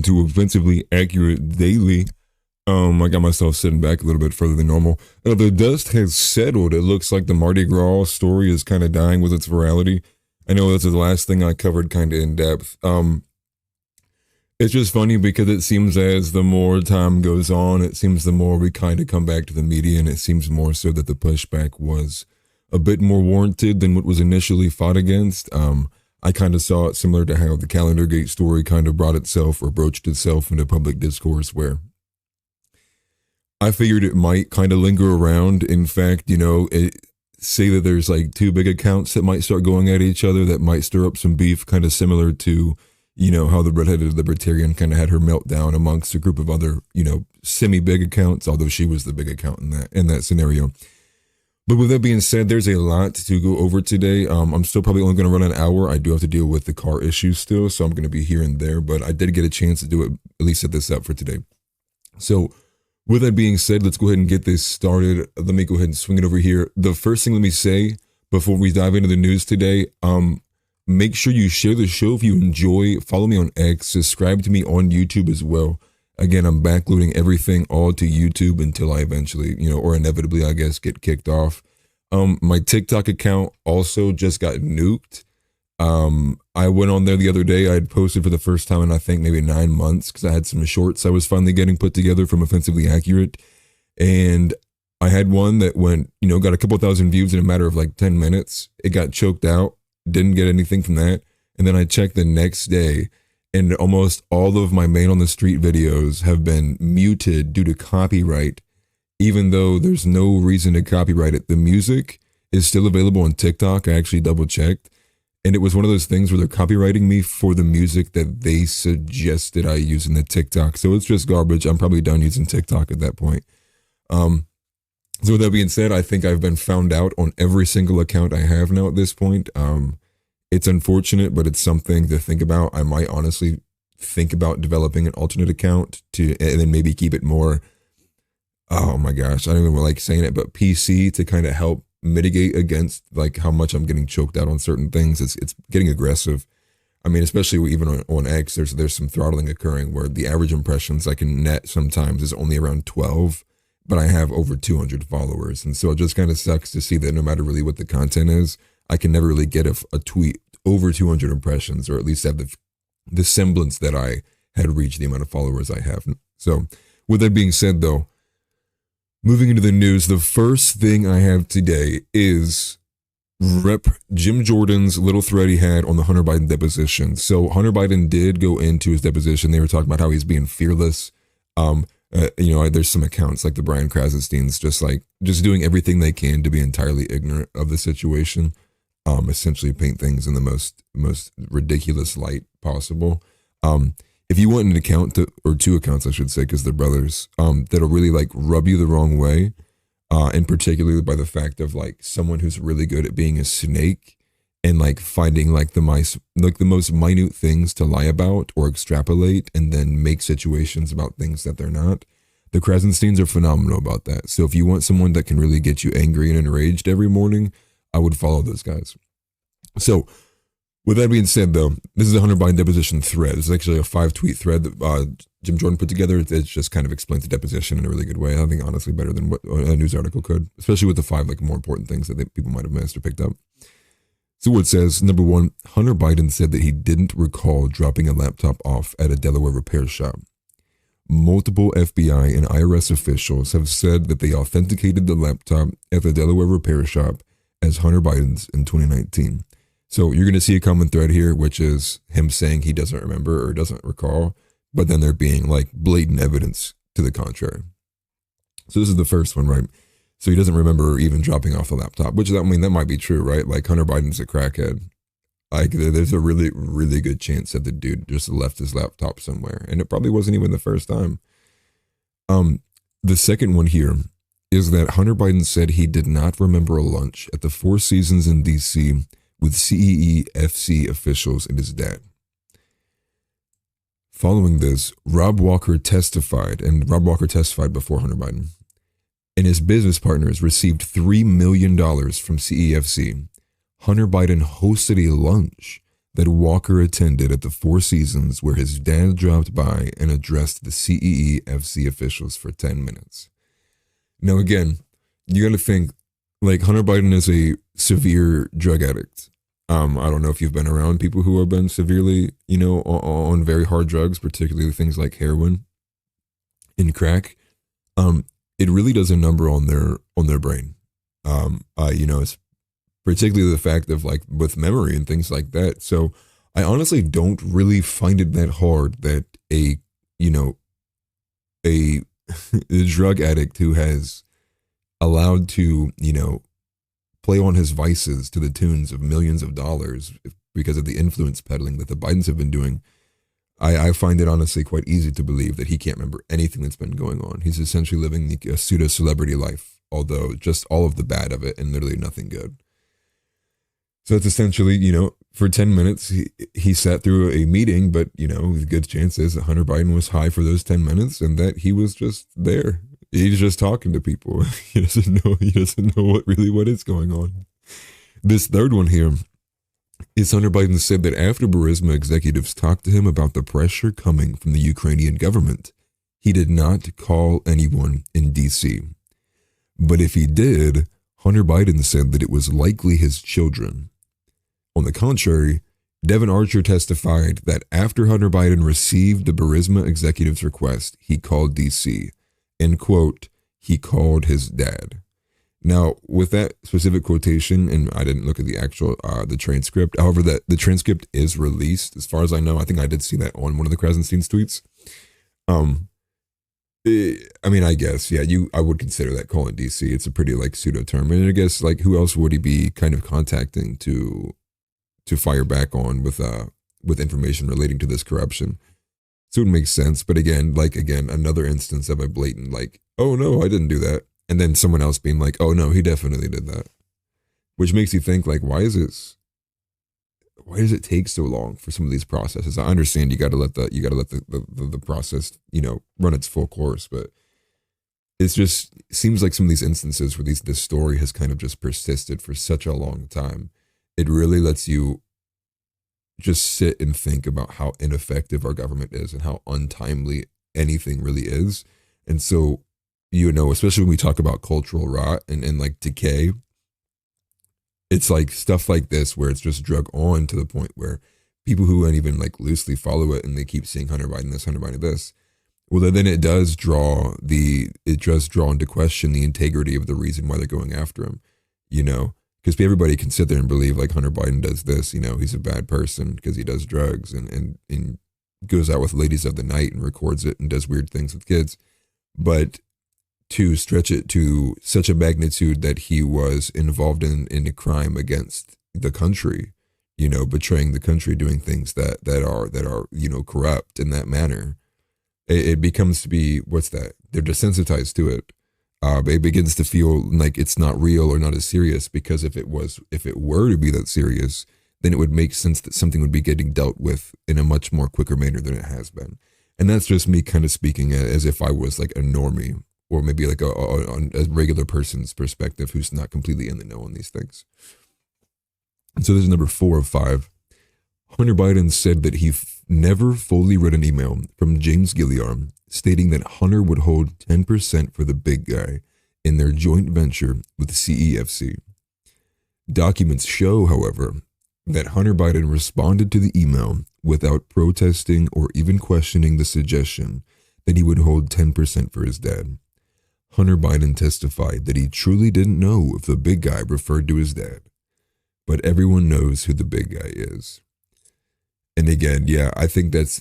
to Offensively Accurate Daily. I got myself sitting back a little bit further than normal. The dust has settled. It looks like the Mardi Gras story is kind of dying with its virality. I know that's the last thing I covered kind of in depth. It's just funny because it seems as the more time goes on, it seems the more we kind of come back to the media, and it seems more so that the pushback was a bit more warranted than what was initially fought against. I kind of saw it similar to how the Calendar Gate story kind of brought itself or broached itself into public discourse, where I figured it might kind of linger around. In fact, say that there's like two big accounts that might start going at each other that might stir up some beef, kind of similar to, how the redheaded libertarian kind of had her meltdown amongst a group of other, semi-big accounts, although she was the big account in that scenario. But with that being said, there's a lot to go over today. I'm still probably only going to run an hour. I do have to deal with the car issues still, so I'm going to be here and there, but I did get a chance to do it, at least set this up for today. So with that being said, let's go ahead and get this started. Let me go ahead and swing it over here. The first thing let me say before we dive into the news today, make sure you share the show if you enjoy. Follow me on X. Subscribe to me on YouTube as well. Again, I'm backloading everything all to YouTube until I eventually, or inevitably, I guess, get kicked off. My TikTok account also just got nuked. I went on there the other day. I had posted for the first time in I think maybe 9 months because I had some shorts I was finally getting put together from Offensively Accurate. And I had one that went, got a couple thousand views in a matter of like 10 minutes. It got choked out. Didn't get anything from that. And then I checked the next day, and almost all of my Man on the Street videos have been muted due to copyright, even though there's no reason to copyright it. The music is still available on TikTok. I actually double checked. And it was one of those things where they're copywriting me for the music that they suggested I use in the TikTok. So it's just garbage. I'm probably done using TikTok at that point. So with that being said, I think I've been found out on every single account I have now at this point. It's unfortunate, but it's something to think about. I might honestly think about developing an alternate account and then maybe keep it more, oh my gosh, I don't even like saying it, but PC to kind of help mitigate against like how much I'm getting choked out on certain things. It's getting aggressive. I mean, especially even on X, there's some throttling occurring where the average impressions I can net sometimes is only around 12, but I have over 200 followers. And so it just kind of sucks to see that no matter really what the content is, I can never really get a tweet over 200 impressions, or at least have the semblance that I had reached the amount of followers I have. So with that being said, though, moving into the news, the first thing I have today is Rep. Jim Jordan's little thread he had on the Hunter Biden deposition. So Hunter Biden did go into his deposition. They were talking about how he's being fearless. There's some accounts like the Brian Krasensteins just doing everything they can to be entirely ignorant of the situation. Essentially paint things in the most ridiculous light possible. If you want an account or two accounts, I should say, because they're brothers, that'll really like rub you the wrong way, and particularly by the fact of like someone who's really good at being a snake and like finding like the most minute things to lie about or extrapolate and then make situations about things that they're not. The Krasensteins are phenomenal about that. So if you want someone that can really get you angry and enraged every morning, I would follow those guys. So with that being said, though, this is a Hunter Biden deposition thread. It's actually a 5-tweet thread that Jim Jordan put together. It just kind of explains the deposition in a really good way. I think honestly better than what a news article could, especially with the 5 like more important things that people might have missed or picked up. So what it says, number 1, Hunter Biden said that he didn't recall dropping a laptop off at a Delaware repair shop. Multiple FBI and IRS officials have said that they authenticated the laptop at the Delaware repair shop as Hunter Biden's in 2019. So you're going to see a common thread here, which is him saying he doesn't remember or doesn't recall, but then there being like blatant evidence to the contrary. So this is the first one, right? So he doesn't remember even dropping off the laptop, which that might be true, right? Like Hunter Biden's a crackhead. Like there's a really, really good chance that the dude just left his laptop somewhere, and it probably wasn't even the first time. The second one here is that Hunter Biden said he did not remember a lunch at the Four Seasons in D.C. with CEEFC officials and his dad. Following this, Rob Walker testified before Hunter Biden, and his business partners received $3 million from CEFC. Hunter Biden hosted a lunch that Walker attended at the Four Seasons where his dad dropped by and addressed the CEEFC officials for 10 minutes. Now, again, you got to think, like, Hunter Biden is a severe drug addict. I don't know if you've been around people who have been severely, on very hard drugs, particularly things like heroin and crack. It really does a number on their brain. It's particularly the fact of like with memory and things like that. So I honestly don't really find it that hard that a drug addict who has allowed to, play on his vices to the tunes of millions of dollars because of the influence peddling that the Bidens have been doing. I find it honestly quite easy to believe that he can't remember anything that's been going on. He's essentially living a pseudo-celebrity life, although just all of the bad of it and literally nothing good. So it's essentially, for 10 minutes, he sat through a meeting, but, the good chance is that Hunter Biden was high for those 10 minutes and that he was just there. He's just talking to people. He doesn't know what is going on. This third one here is Hunter Biden said that after Burisma executives talked to him about the pressure coming from the Ukrainian government, he did not call anyone in D.C. But if he did, Hunter Biden said that it was likely his children. On the contrary, Devin Archer testified that after Hunter Biden received the Burisma executive's request, he called D.C. and, quote, he called his dad. Now, with that specific quotation, and I didn't look at the actual, the transcript, however, that the transcript is released, as far as I know. I think I did see that on one of the Krasenstein's tweets. I guess, yeah, I would consider that calling DC. It's a pretty, like, pseudo term. And I guess, like, who else would he be kind of contacting to fire back on with information relating to this corruption? So it makes sense. But again, another instance of a blatant, like, oh no, I didn't do that. And then someone else being like, oh no, he definitely did that. Which makes you think, like, why does it take so long for some of these processes? I understand you gotta let the process, run its full course, but it seems like some of these instances where this story has kind of just persisted for such a long time. It really lets you just sit and think about how ineffective our government is and how untimely anything really is. And so, especially when we talk about cultural rot and like decay, it's like stuff like this where it's just drug on to the point where people who ain't even like loosely follow it and they keep seeing Hunter Biden this, Hunter Biden this, well, then it does draw into question the integrity of the reason why they're going after him, because everybody can sit there and believe like Hunter Biden does this, he's a bad person because he does drugs and goes out with ladies of the night and records it and does weird things with kids. But to stretch it to such a magnitude that he was involved in a crime against the country, betraying the country, doing things that are corrupt in that manner, it becomes to be, what's that? They're desensitized to it. It begins to feel like it's not real or not as serious, because if it were to be that serious, then it would make sense that something would be getting dealt with in a much more quicker manner than it has been. And that's just me kind of speaking as if I was like a normie, or maybe like a regular person's perspective who's not completely in the know on these things. And so there's number 4 of 5. Hunter Biden said that he never fully read an email from James Gilliar stating that Hunter would hold 10% for the big guy in their joint venture with the CEFC. Documents show, however, that Hunter Biden responded to the email without protesting or even questioning the suggestion that he would hold 10% for his dad. Hunter Biden testified that he truly didn't know if the big guy referred to his dad, but everyone knows who the big guy is. And again, yeah, I think that's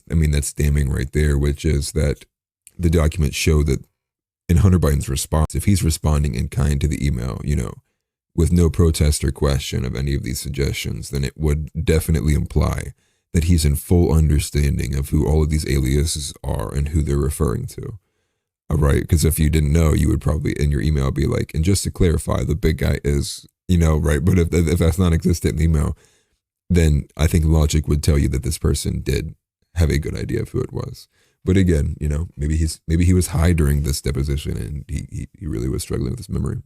damning right there, which is that the documents show that in Hunter Biden's response, if he's responding in kind to the email, with no protest or question of any of these suggestions, then it would definitely imply that he's in full understanding of who all of these aliases are and who they're referring to. All right, because if you didn't know, you would probably in your email be like, and just to clarify, the big guy is, right? But if that's not existent in the email, then I think logic would tell you that this person did have a good idea of who it was. But again, maybe he was high during this deposition and he really was struggling with his memory.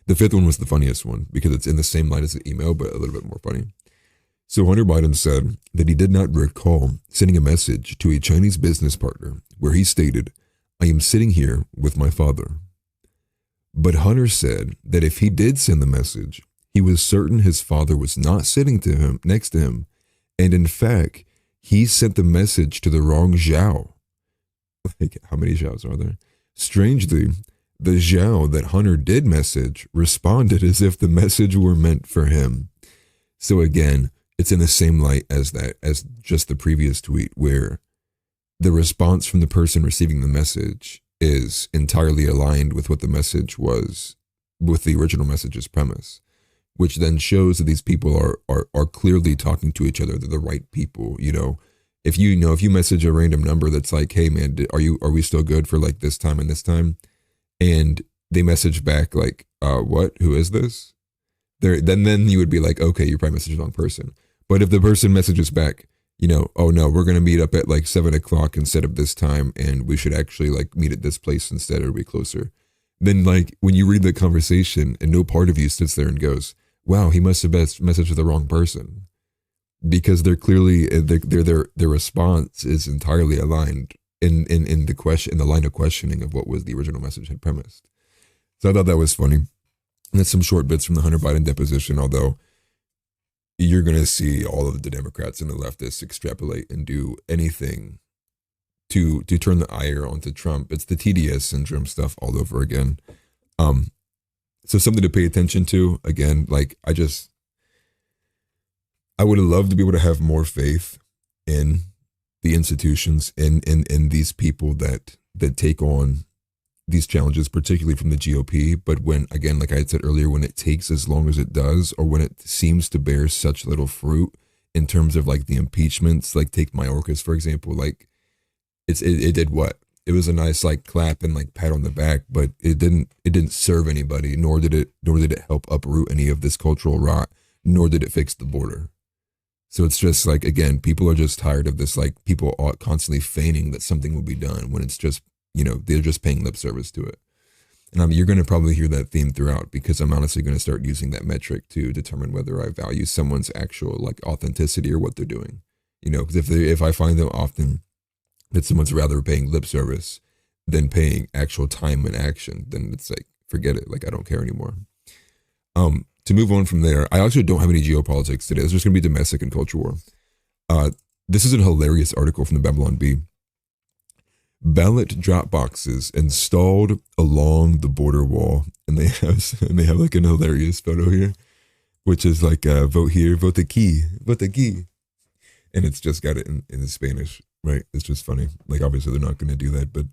The 5th one was the funniest one because it's in the same line as the email, but a little bit more funny. So Hunter Biden said that he did not recall sending a message to a Chinese business partner where he stated, "I am sitting here with my father." But Hunter said that if he did send the message, he was certain his father was not sitting to him next to him, and in fact, he sent the message to the wrong Zhao. Like, how many Zhaos are there? Strangely, the Zhao that Hunter did message responded as if the message were meant for him. So again, it's in the same light as just the previous tweet, where the response from the person receiving the message is entirely aligned with what the message was, with the original message's premise, which then shows that these people are clearly talking to each other. They're the right people. If you message a random number that's like, "Hey man, are we still good for like this time and this time?" and they message back like, "What? Who is this?" Then you would be like, "Okay, you probably messaged the wrong person." But if the person messages back, "Oh no, we're gonna meet up at like 7 o'clock instead of this time, and we should actually like meet at this place instead, or be closer," then like when you read the conversation and no part of you sits there and goes, "Wow, he must have messaged the wrong person," because they're clearly their response is entirely aligned in the question, in the line of questioning of what was the original message had premised. So I thought that was funny. And that's some short bits from the Hunter Biden deposition, although you're going to see all of the Democrats and the leftists extrapolate and do anything to turn the ire onto Trump. It's the TDS syndrome stuff all over again. So something to pay attention to. Again, like I would have loved to be able to have more faith in the institutions, in these people that take on these challenges, particularly from the GOP. But when, again, like I had said earlier, when it takes as long as it does, or when it seems to bear such little fruit in terms of like the impeachments, like take Mayorkas, for example, like it did what? It was a nice like clap and like pat on the back, but it didn't serve anybody, nor did it help uproot any of this cultural rot, nor did it fix the border. So it's just like, again, people are just tired of this, like people are constantly feigning that something will be done when it's just, they're just paying lip service to it. And you're going to probably hear that theme throughout, because I'm honestly going to start using that metric to determine whether I value someone's actual like authenticity or what they're doing. Because if I find them often that someone's rather paying lip service than paying actual time and action, then it's like, forget it. Like, I don't care anymore. To move on from there, I actually don't have any geopolitics today. It's just going to be domestic and culture war. This is a hilarious article from the Babylon Bee. Ballot drop boxes installed along the border wall, and they have like an hilarious photo here, which is like vote here, vote the key, and it's just got it in Spanish, right? It's just funny. Like obviously they're not going to do that, but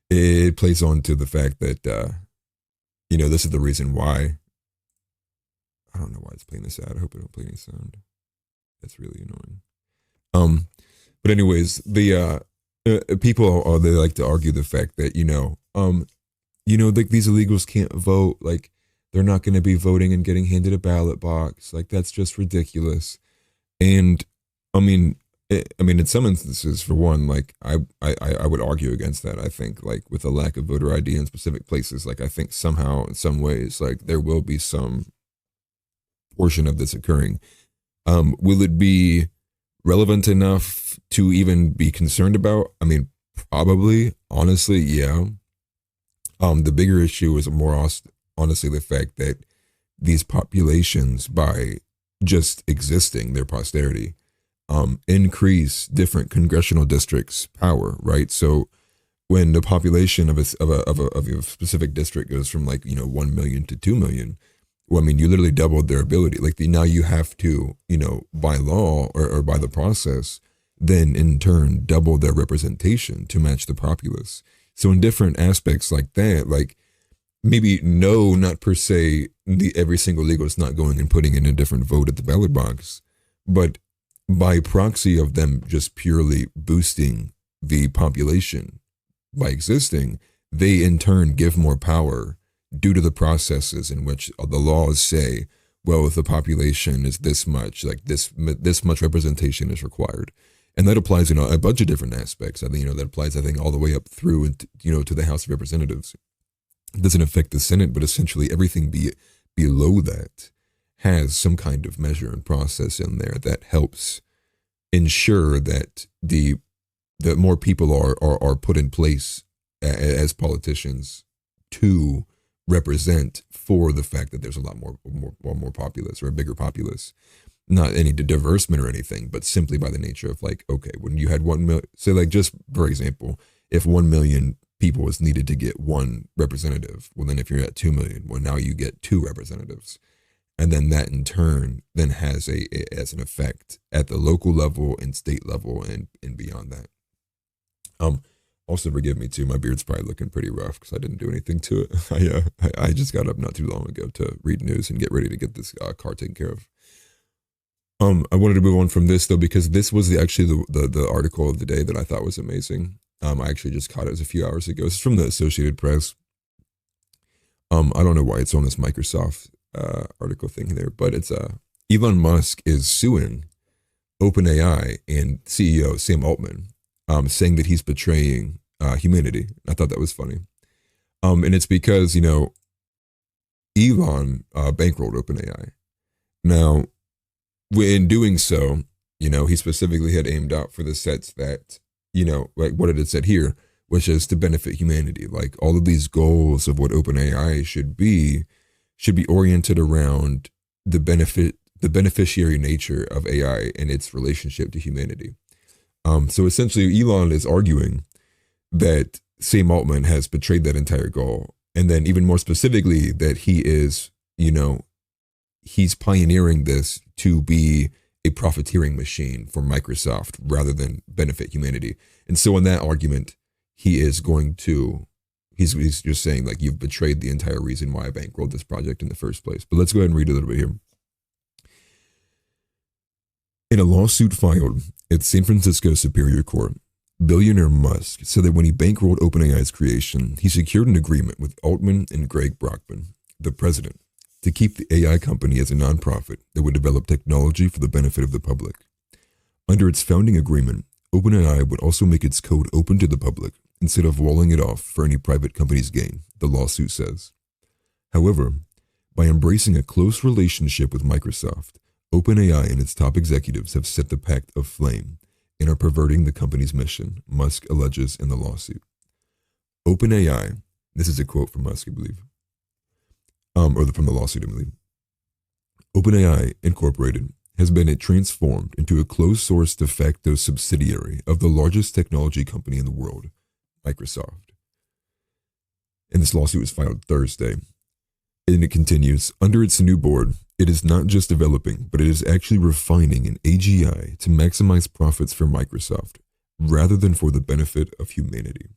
it plays on to the fact that this is the reason why. I don't know why it's playing this ad. I hope it don't play any sound. That's really annoying. But anyways, the people they like to argue the fact that like these illegals can't vote. Like they're not going to be voting and getting handed a ballot box. Like that's just ridiculous. And I mean, in some instances, for one, like I would argue against that. I think like with a lack of voter ID in specific places, like I think somehow in some ways, like there will be some portion of this occurring. Will it be relevant enough to even be concerned about? I mean, probably, honestly, yeah. The bigger issue is more honestly the fact that these populations, by just existing, their posterity, increase different congressional districts' power, right? So when the population of a specific district goes from 1 million to 2 million, well, I mean, you literally doubled their ability. Like now you have to, by law or by the process, then in turn double their representation to match the populace. So in different aspects like that, like maybe no, not per se, every single legal is not going and putting in a different vote at the ballot box, but by proxy of them just purely boosting the population by existing, they in turn give more power due to the processes in which the laws say, well, if the population is this much, like this much representation is required. And that applies in a bunch of different aspects. I think, that applies, I think, all the way up through, to the House of Representatives. It doesn't affect the Senate, but essentially everything below that has some kind of measure and process in there that helps ensure that the more people are put in place as politicians to represent for the fact that there's a lot more populace, or a bigger populace. Not any diversement or anything, but simply by the nature of like, okay, when you had 1 million, so like just for example, if 1 million people was needed to get one representative, well then if you're at 2 million, well now you get two representatives. And then that in turn then has as an effect at the local level and state level and beyond that. Also forgive me too, my beard's probably looking pretty rough because I didn't do anything to it. I just got up not too long ago to read news and get ready to get this car taken care of. I wanted to move on from this though, because this was actually the article of the day that I thought was amazing. I actually just caught it a few hours ago. It's from the Associated Press. I don't know why it's on this Microsoft article thing there, but it's Elon Musk is suing OpenAI and CEO Sam Altman, saying that he's betraying humanity. I thought that was funny. And it's because, Elon bankrolled OpenAI. Now, in doing so, he specifically had aimed out for the sets that, like what it had said here, which is to benefit humanity. Like all of these goals of what OpenAI should be oriented around the beneficiary nature of AI and its relationship to humanity. So essentially, Elon is arguing that Sam Altman has betrayed that entire goal. And then even more specifically, that he is, he's pioneering this to be a profiteering machine for Microsoft rather than benefit humanity. And so in that argument, he's just saying like, you've betrayed the entire reason why I bankrolled this project in the first place. But let's go ahead and read a little bit here. In a lawsuit filed at San Francisco Superior Court, billionaire Musk said that when he bankrolled OpenAI's creation, he secured an agreement with Altman and Greg Brockman, the president, to keep the AI company as a nonprofit that would develop technology for the benefit of the public. Under its founding agreement, OpenAI would also make its code open to the public instead of walling it off for any private company's gain, the lawsuit says. However, by embracing a close relationship with Microsoft, OpenAI and its top executives have set the pact aflame and are perverting the company's mission, Musk alleges in the lawsuit. OpenAI, this is a quote from Musk, I believe, from the lawsuit, I believe. OpenAI Incorporated has been transformed into a closed-source de facto subsidiary of the largest technology company in the world, Microsoft. And this lawsuit was filed Thursday. And it continues, under its new board, it is not just developing, but it is actually refining an AGI to maximize profits for Microsoft, rather than for the benefit of humanity.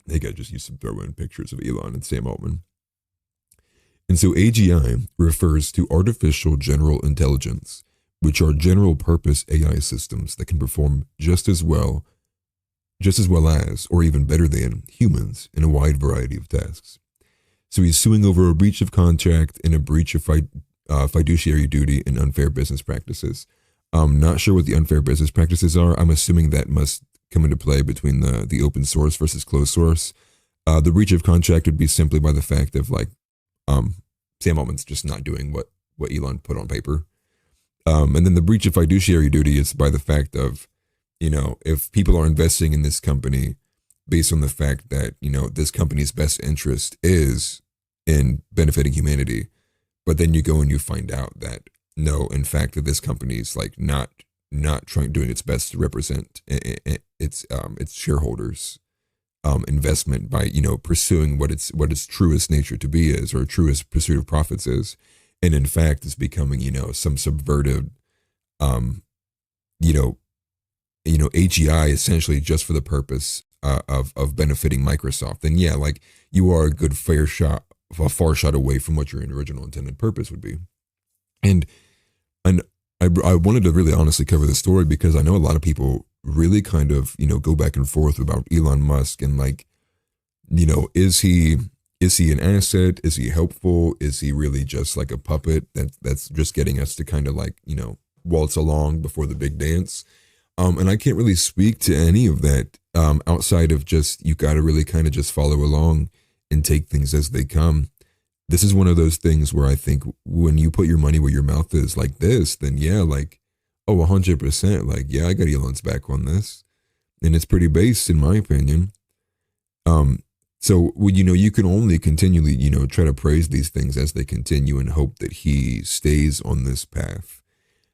I think I just used to throw in pictures of Elon and Sam Altman. And so AGI refers to artificial general intelligence, which are general purpose AI systems that can perform just as well as, or even better than, humans in a wide variety of tasks. So he's suing over a breach of contract and a breach of fiduciary duty and unfair business practices. I'm not sure what the unfair business practices are. I'm assuming that must come into play between the open source versus closed source. The breach of contract would be simply by the fact of like, Sam Altman's just not doing what Elon put on paper. And then the breach of fiduciary duty is by the fact of, if people are investing in this company based on the fact that, this company's best interest is in benefiting humanity, but then you go and you find out that no, in fact, that this company is like not doing its best to represent its shareholders' investment by pursuing what its truest nature to be is, or truest pursuit of profits is, and in fact is becoming some subverted AGI essentially just for the purpose of benefiting Microsoft, then yeah, like you are a far shot away from what your original intended purpose would be. And I wanted to really honestly cover this story because I know a lot of people really kind of, go back and forth about Elon Musk and like, is he an asset? Is he helpful? Is he really just like a puppet that's just getting us to kind of like, waltz along before the big dance? And I can't really speak to any of that outside of just, you got to really kind of just follow along and take things as they come. this is one of those things where I think when you put your money where your mouth is like this, then yeah, like, oh, 100%. Like, yeah, I got Elon's back on this. And it's pretty based, in my opinion. Um, so, well, you can only continually, try to praise these things as they continue and hope that he stays on this path.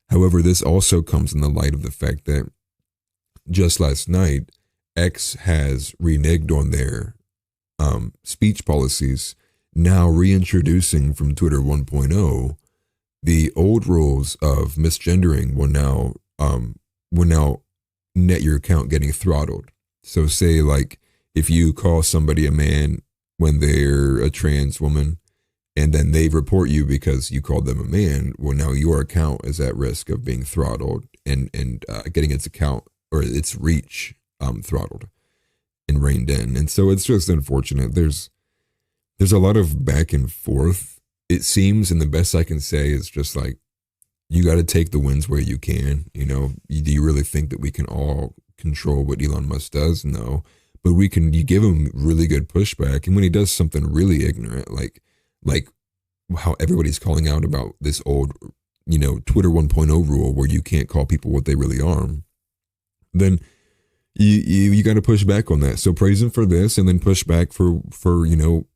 However, this also comes in the light of the fact that just last night, X has reneged on their speech policies, now reintroducing from Twitter 1.0 the old rules of misgendering will now net your account getting throttled. So say like if you call somebody a man when they're a trans woman and then they report you because you called them a man, well now your account is at risk of being throttled and getting its account or its reach throttled and reined in. And so it's just unfortunate. There's a lot of back and forth, it seems, and the best I can say is just like, you got to take the wins where you can. Do you really think that we can all control what Elon Musk does? No. But you give him really good pushback. And when he does something really ignorant, like how everybody's calling out about this old, Twitter 1.0 rule where you can't call people what they really are, then you got to push back on that. So praise him for this and then push back for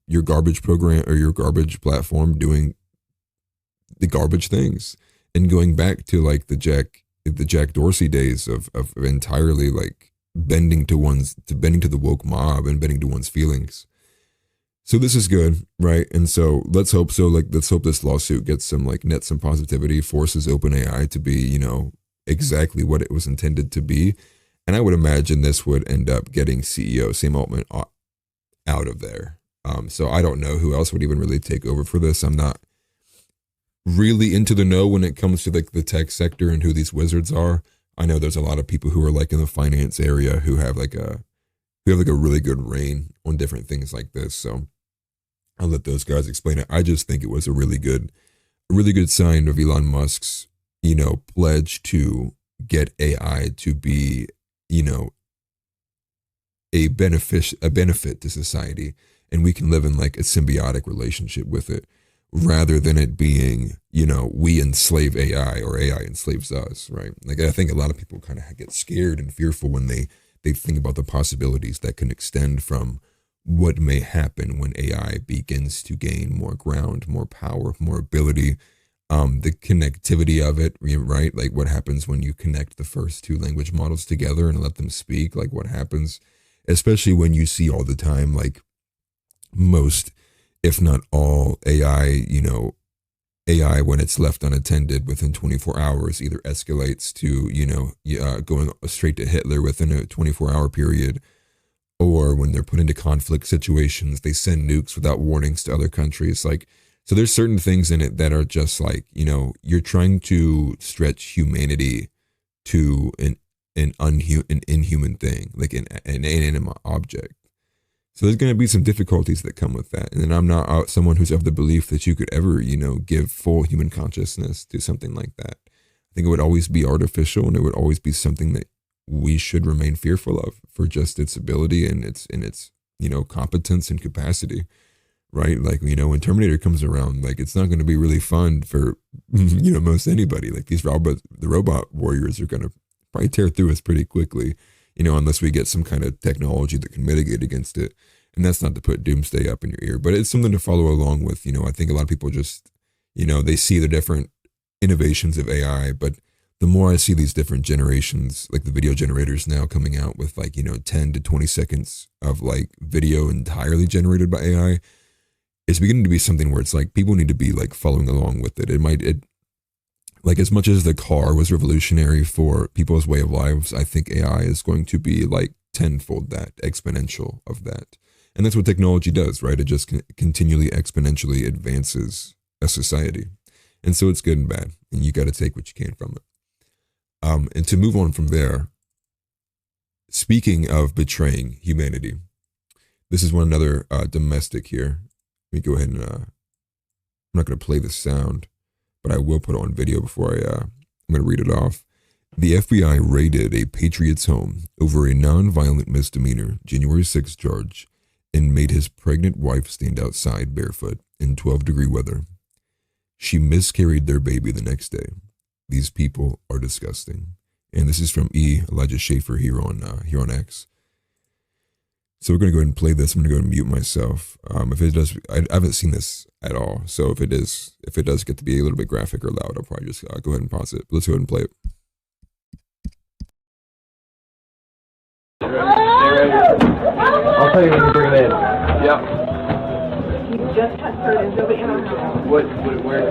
your garbage program or your garbage platform doing the garbage things and going back to like the Jack Dorsey days of entirely like bending to the woke mob and bending to one's feelings. So this is good, right? And so let's hope this lawsuit gets some net some positivity, forces OpenAI to be, exactly what it was intended to be. And I would imagine this would end up getting CEO Sam Altman out of there. So I don't know who else would even really take over for this. I'm not really into the know when it comes to like the tech sector and who these wizards are. I know there's a lot of people who are like in the finance area who have like a really good reign on different things like this. So I'll let those guys explain it. I just think it was a really good sign of Elon Musk's, pledge to get AI to be, a benefit to society, and we can live in like a symbiotic relationship with it rather than it being, we enslave AI or AI enslaves us, right? Like I think a lot of people kind of get scared and fearful when they think about the possibilities that can extend from what may happen when AI begins to gain more ground, more power, more ability, the connectivity of it, right? Like what happens when you connect the first two language models together and let them speak, like what happens, especially when you see all the time, like most, if not all AI, AI when it's left unattended within 24 hours either escalates to, going straight to Hitler within a 24-hour period, or when they're put into conflict situations, they send nukes without warnings to other countries. Like, so there's certain things in it that are just like, you're trying to stretch humanity to an inhuman thing, like an inanimate object. So there's going to be some difficulties that come with that. And then I'm not someone who's of the belief that you could ever, give full human consciousness to something like that. I think it would always be artificial, and it would always be something that we should remain fearful of for just its ability and its competence and capacity, right? Like, when Terminator comes around, like it's not going to be really fun for, most anybody. Like the robot warriors are going to probably tear through us pretty quickly, unless we get some kind of technology that can mitigate against it. And that's not to put doomsday up in your ear, but it's something to follow along with. I think a lot of people just, they see the different innovations of AI, but the more I see these different generations, like the video generators now coming out with like, 10 to 20 seconds of like video entirely generated by AI, it's beginning to be something where it's like people need to be like following along with it. Like as much as the car was revolutionary for people's way of lives, I think AI is going to be like tenfold that, exponential of that. And that's what technology does, right? It just continually exponentially advances a society. And so it's good and bad, and you got to take what you can from it. And to move on from there, speaking of betraying humanity, this is another domestic here. Let me go ahead and, I'm not going to play the sound, but I will put it on video before I'm going to read it off. The FBI raided a patriot's home over a non-violent misdemeanor January 6th charge and made his pregnant wife stand outside barefoot in 12-degree weather. She miscarried their baby the next day. These people are disgusting. And this is from Elijah Schaefer here on X. So we're going to go ahead and play this. I'm going to go ahead and mute myself. If it does, I haven't seen this at all. So if it does get to be a little bit graphic or loud, I'll probably just go ahead and pause it. But let's go ahead and play it. I'll tell you when you bring it in. Yeah. He just had surgery. Nobody in our house. Where is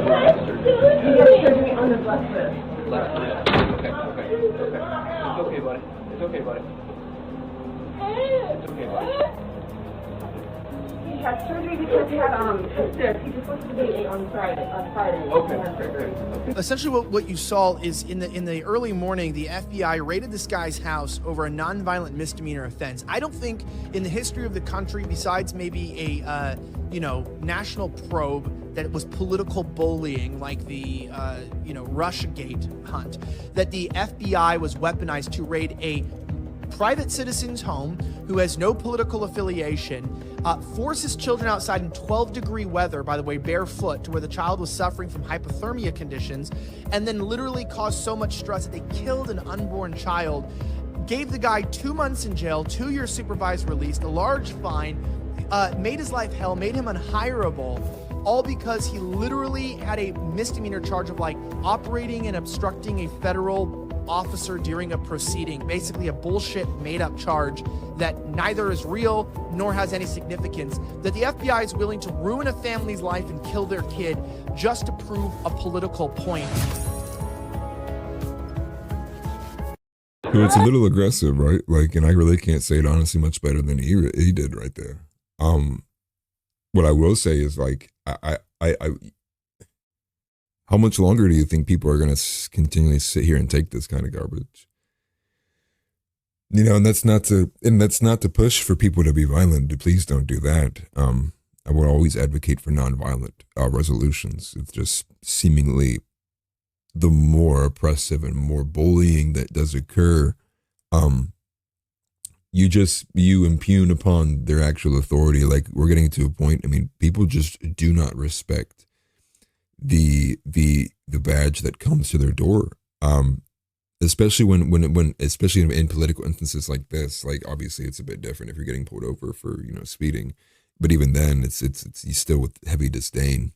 surgery? He had surgery on the left foot. Left foot. Okay. It's okay, buddy. It's okay, buddy. It's okay, buddy. He had surgery because he had cyst. He just went to the baby on Friday. Okay. Essentially, what you saw is in the early morning, the FBI raided this guy's house over a nonviolent misdemeanor offense. I don't think in the history of the country, besides maybe a national probe that was political bullying, like the Russiagate hunt, that the FBI was weaponized to raid a private citizen's home who has no political affiliation, forces children outside in 12-degree weather, by the way, barefoot, to where the child was suffering from hypothermia conditions, and then literally caused so much stress that they killed an unborn child, gave the guy 2 months in jail, 2-year supervised release, a large fine, made his life hell, made him unhireable, all because he literally had a misdemeanor charge of operating and obstructing a federal officer during a proceeding, basically a bullshit made-up charge that neither is real nor has any significance, that the FBI is willing to ruin a family's life and kill their kid just to prove a political point. So it's a little aggressive, right? And I really can't say it honestly much better than he did right there. What I will say is how much longer do you think people are going to continually sit here and take this kind of garbage? And that's not to push for people to be violent. Please don't do that. I would always advocate for nonviolent resolutions. It's just seemingly the more oppressive and more bullying that does occur, you impugn upon their actual authority. We're getting to a point. People just do not respect the badge that comes to their door, especially when especially in political instances like this. Obviously it's a bit different if you're getting pulled over for speeding, but even then it's you still with heavy disdain.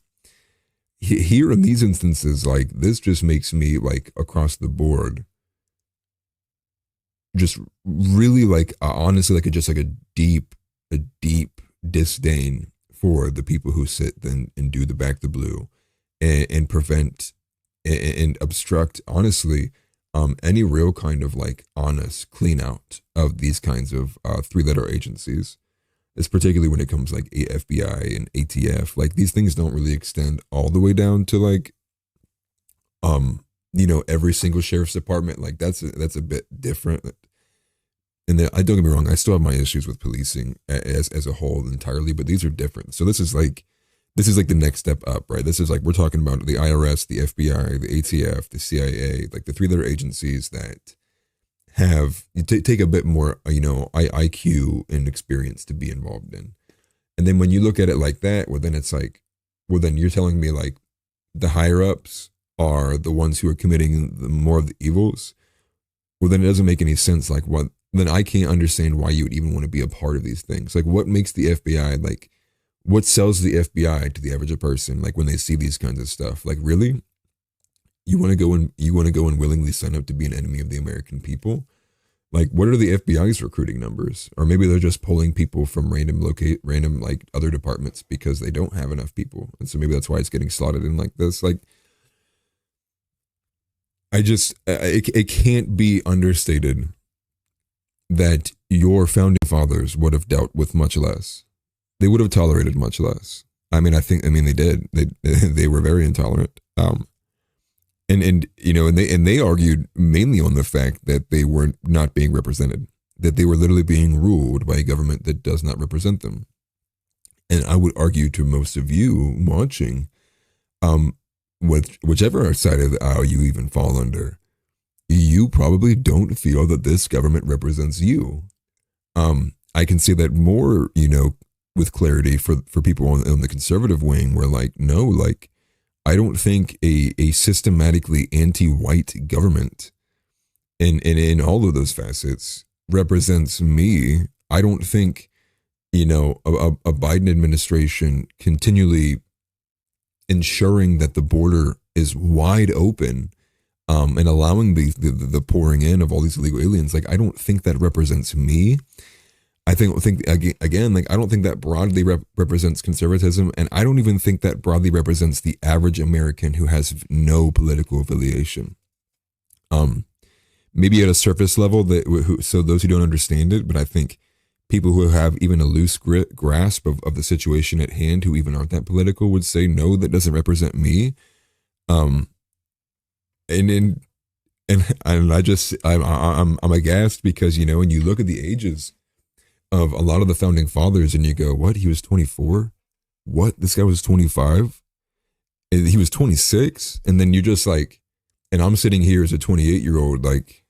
Here in these instances, this just makes me across the board just really honestly just a deep disdain for the people who sit and do the back the blue and prevent and obstruct, honestly, any real kind of honest clean out of these kinds of 3-letter agencies. It's particularly when it comes FBI and ATF. These things don't really extend all the way down to every single sheriff's department. That's a bit different. And then, I don't get me wrong, I still have my issues with policing as a whole entirely, but these are different. So this is the next step up, right? This is we're talking about the IRS, the FBI, the ATF, the CIA, the 3-letter agencies that have take a bit more, IQ and experience to be involved in. And then when you look at it like that, well, then it's then you're telling me the higher ups are the ones who are committing more of the evils. Well, then it doesn't make any sense. Then I can't understand why you would even want to be a part of these things. What makes the FBI what sells the FBI to the average person? When they see these kinds of stuff, really, you want to go and willingly sign up to be an enemy of the American people? What are the FBI's recruiting numbers? Or maybe they're just pulling people from random other departments because they don't have enough people, and so maybe that's why it's getting slotted in like this. It can't be understated that your founding fathers would have dealt with much less. They would have tolerated much less. They did. They were very intolerant. And they argued mainly on the fact that they were not being represented, that they were literally being ruled by a government that does not represent them. And I would argue to most of you watching, whichever side of the aisle you even fall under, you probably don't feel that this government represents you. I can say that more, with clarity for people on the conservative wing, where like, no, like, I don't think a systematically anti-white government in all of those facets represents me. I don't think, a Biden administration continually ensuring that the border is wide open, and allowing the pouring in of all these illegal aliens, like, I don't think that represents me. I think again, like, I don't think that broadly represents conservatism, and I don't even think that broadly represents the average American who has no political affiliation. Maybe at a surface level, so those who don't understand it, but I think people who have even a loose grasp of the situation at hand, who even aren't that political, would say, no, that doesn't represent me. And I'm aghast because, when you look at the ages of a lot of the founding fathers and you go, what, he was 24? What, this guy was 25? And he was 26? And then you're just like, and I'm sitting here as a 28-year-old, like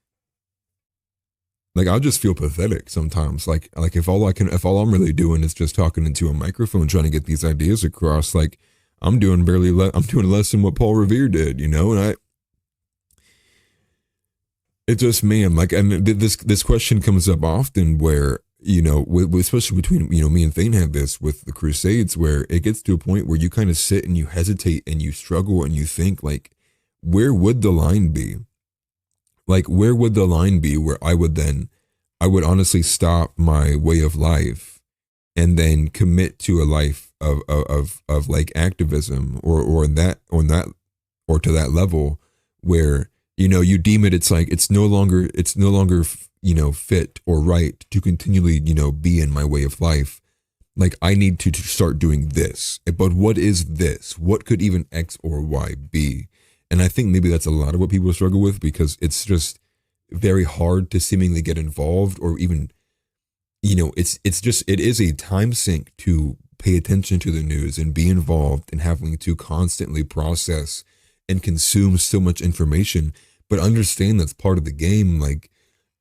I'll just feel pathetic sometimes. Like if all I'm really doing is just talking into a microphone, trying to get these ideas across, like I'm doing less than what Paul Revere did, and it just, man, like, and this question comes up often where, especially between, me and Thane had this with the Crusades, where it gets to a point where you kind of sit and you hesitate and you struggle and you think, like, where would the line be? Like, where would the line be where I would honestly stop my way of life and then commit to a life of like activism or to that level where, you deem it, it's like, it's no longer, fit or right to continually, be in my way of life. Like, I need to start doing this. But what is this? What could even X or Y be? And I think maybe that's a lot of what people struggle with, because it's just very hard to seemingly get involved, or even, it is a time sink to pay attention to the news and be involved and having to constantly process and consume so much information. But understand that's part of the game. Like,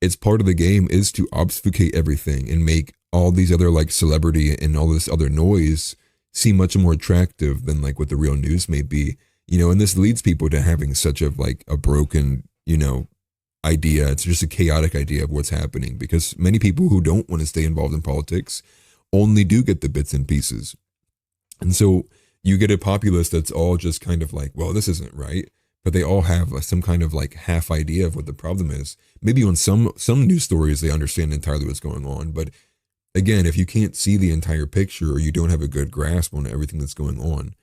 it's part of the game is to obfuscate everything and make all these other, like, celebrity and all this other noise seem much more attractive than like what the real news may be. And this leads people to having such a broken, idea. It's just a chaotic idea of what's happening, because many people who don't want to stay involved in politics only do get the bits and pieces. And so you get a populace that's all just kind of like, well, this isn't right. But they all have some kind of like half idea of what the problem is. Maybe on some news stories, they understand entirely what's going on. But again, if you can't see the entire picture, or you don't have a good grasp on everything that's going on,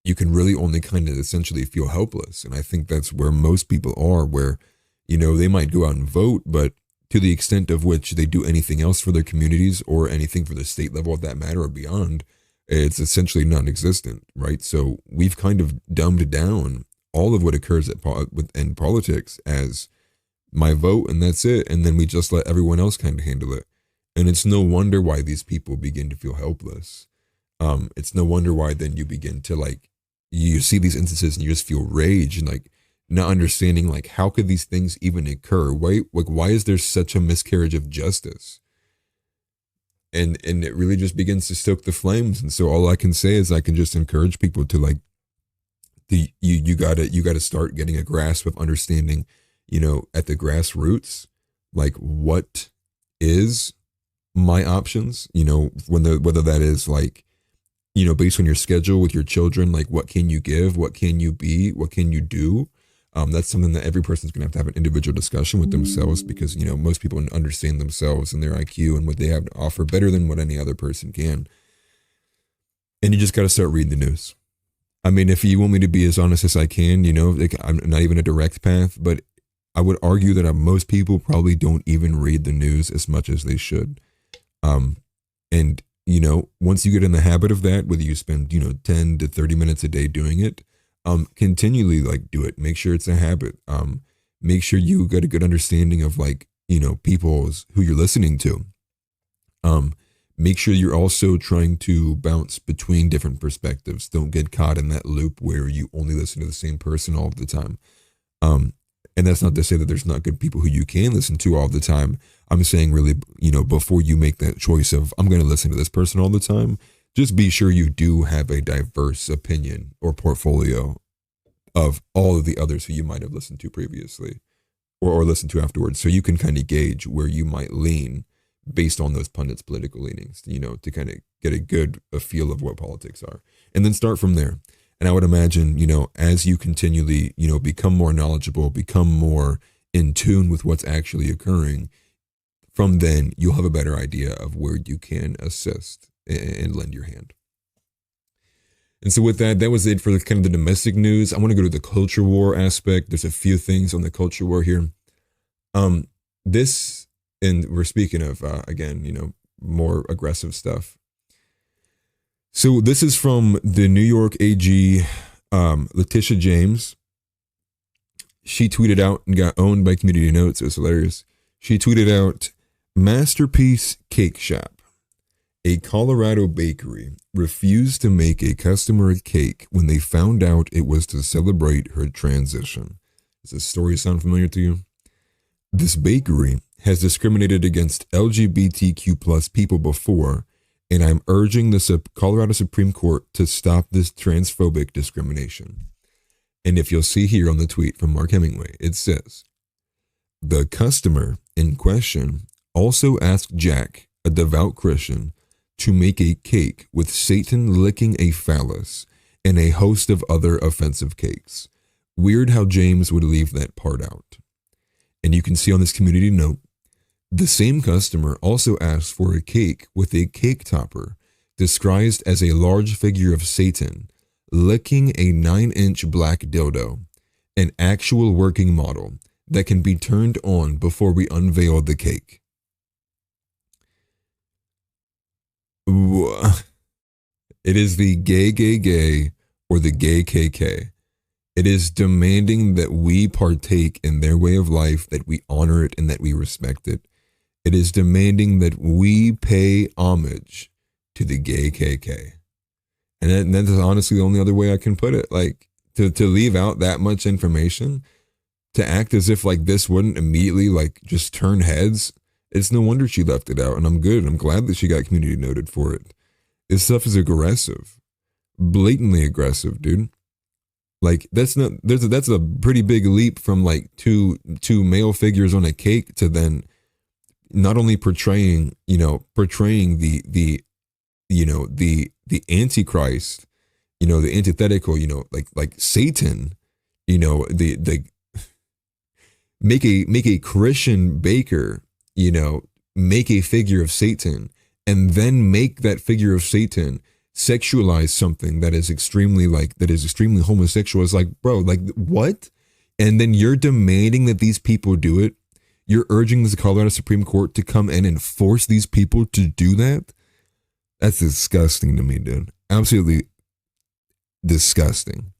you can really only kind of essentially feel helpless. And I think that's where most people are, where, they might go out and vote, but to the extent of which they do anything else for their communities or anything for the state level, at that matter or beyond, it's essentially non-existent, right? So we've kind of dumbed down all of what occurs in politics as my vote, and that's it. And then we just let everyone else kind of handle it. And it's no wonder why these people begin to feel helpless. It's no wonder why then you begin to, like, you see these instances and you just feel rage and like not understanding, like, how could these things even occur? Why is there such a miscarriage of justice? And it really just begins to stoke the flames. And so all I can say is I can just encourage people to, like, you gotta start getting a grasp of understanding, at the grassroots, like, what is my options, whether that is like, based on your schedule with your children, like, what can you give, what can you be, what can you do? That's something that every person's gonna have to have an individual discussion with themselves, because, most people understand themselves and their IQ and what they have to offer better than what any other person can. And you just gotta start reading the news. I mean, if you want me to be as honest as I can, like, I'm not even a direct path, but I would argue that most people probably don't even read the news as much as they should. And, once you get in the habit of that, whether you spend, 10 to 30 minutes a day doing it, continually, like, do it. Make sure it's a habit. Make sure you get a good understanding of, like, people's who you're listening to. Make sure you're also trying to bounce between different perspectives. Don't get caught in that loop where you only listen to the same person all the time. And that's not to say that there's not good people who you can listen to all the time. I'm saying really, before you make that choice of, I'm going to listen to this person all the time, just be sure you do have a diverse opinion or portfolio of all of the others who you might have listened to previously or listened to afterwards, so you can kind of gauge where you might lean based on those pundits' political leanings, to kind of get a feel of what politics are, and then start from there. And I would imagine, as you continually, become more knowledgeable, become more in tune with what's actually occurring, from then you'll have a better idea of where you can assist and lend your hand. And so with that was it for kind of the domestic news. I want to go to the culture war aspect. There's a few things on the culture war here. And we're speaking of, again, more aggressive stuff. So this is from the New York AG, Letitia James. She tweeted out and got owned by Community Notes. It was hilarious. She tweeted out, Masterpiece Cake Shop. A Colorado bakery refused to make a customer a cake when they found out it was to celebrate her transition. Does this story sound familiar to you? This bakery has discriminated against LGBTQ plus people before, and I'm urging the Colorado Supreme Court to stop this transphobic discrimination. And if you'll see here on the tweet from Mark Hemingway, it says, the customer in question also asked Jack, a devout Christian, to make a cake with Satan licking a phallus and a host of other offensive cakes. Weird how James would leave that part out. And you can see on this community note, the same customer also asked for a cake with a cake topper disguised as a large figure of Satan licking a 9-inch black dildo, an actual working model that can be turned on before we unveil the cake. It is the gay, or the gay KK. It is demanding that we partake in their way of life, that we honor it and that we respect it. It is demanding that we pay homage to the gay KK. And that's honestly the only other way I can put it. Like, to leave out that much information, to act as if like this wouldn't immediately like just turn heads. It's no wonder she left it out, and I'm good. I'm glad that she got community noted for it. This stuff is aggressive, blatantly aggressive, dude. Like that's a pretty big leap from like two male figures on a cake to then not only portraying the Antichrist, the antithetical, like Satan, the make a Christian baker, make a figure of Satan, and then make that figure of Satan sexualize something that is extremely homosexual. It's like, bro, like what? And then you're demanding that these people do it. You're urging the Colorado Supreme Court to come in and force these people to do that. That's disgusting to me, dude. Absolutely disgusting.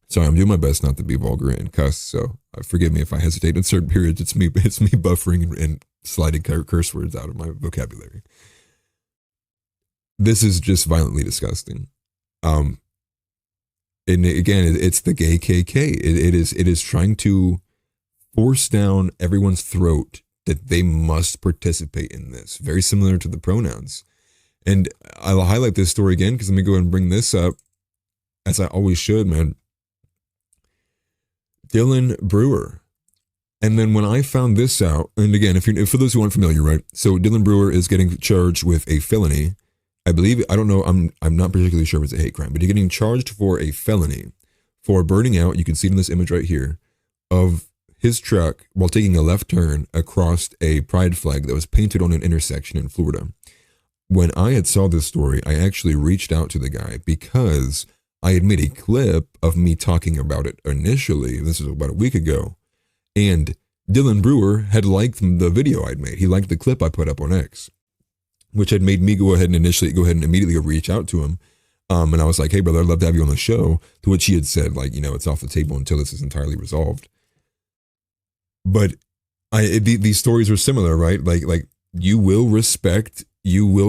Sorry, I'm doing my best not to be vulgar and cuss, so forgive me if I hesitate in certain periods. It's me buffering and sliding curse words out of my vocabulary. This is just violently disgusting. And again, it's the gay KK. It is trying to force down everyone's throat that they must participate in this. Very similar to the pronouns. And I'll highlight this story again because let me go ahead and bring this up, as I always should, man. Dylan Brewer. And then when I found this out, and again, for those who aren't familiar, right? So Dylan Brewer is getting charged with a felony. I believe, I don't know, I'm not particularly sure if it's a hate crime, but he's getting charged for a felony for burning out, you can see it in this image right here, of his truck while taking a left turn across a pride flag that was painted on an intersection in Florida. When I had saw this story, I actually reached out to the guy because I had made a clip of me talking about it initially. This was about a week ago. And Dylan Brewer had liked the video I'd made. He liked the clip I put up on X, which had made me go ahead and immediately reach out to him. And I was like, hey, brother, I'd love to have you on the show. To which he had said, like, it's off the table until this is entirely resolved. But these stories are similar, right? Like you will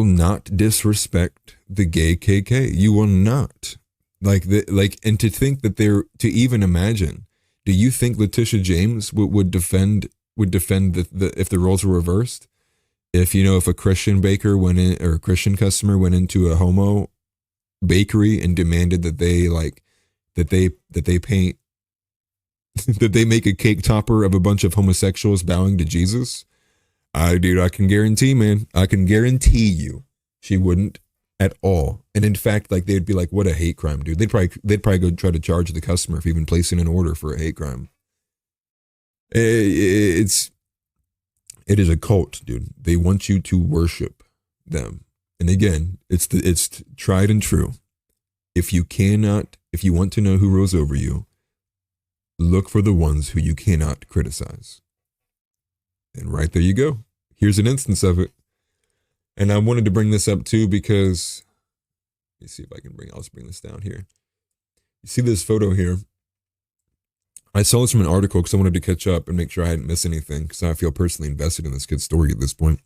not disrespect the gay KK. You will not. And to think that to even imagine, do you think Letitia James would defend if the roles were reversed? If if a Christian baker went in, or a Christian customer went into a homo bakery and demanded that they paint that they make a cake topper of a bunch of homosexuals bowing to Jesus, I can guarantee, man, I can guarantee you, she wouldn't at all. And in fact, like, they'd be like, what a hate crime, dude. They'd probably go try to charge the customer for even placing an order for a hate crime. It is a cult, dude. They want you to worship them. And again, it's tried and true. If you want to know who rules over you, look for the ones who you cannot criticize. And right there you go. Here's an instance of it. And I wanted to bring this up too because, let me see if I can I'll just bring this down here. You see this photo here? I saw this from an article because I wanted to catch up and make sure I hadn't missed anything because I feel personally invested in this kid's story at this point.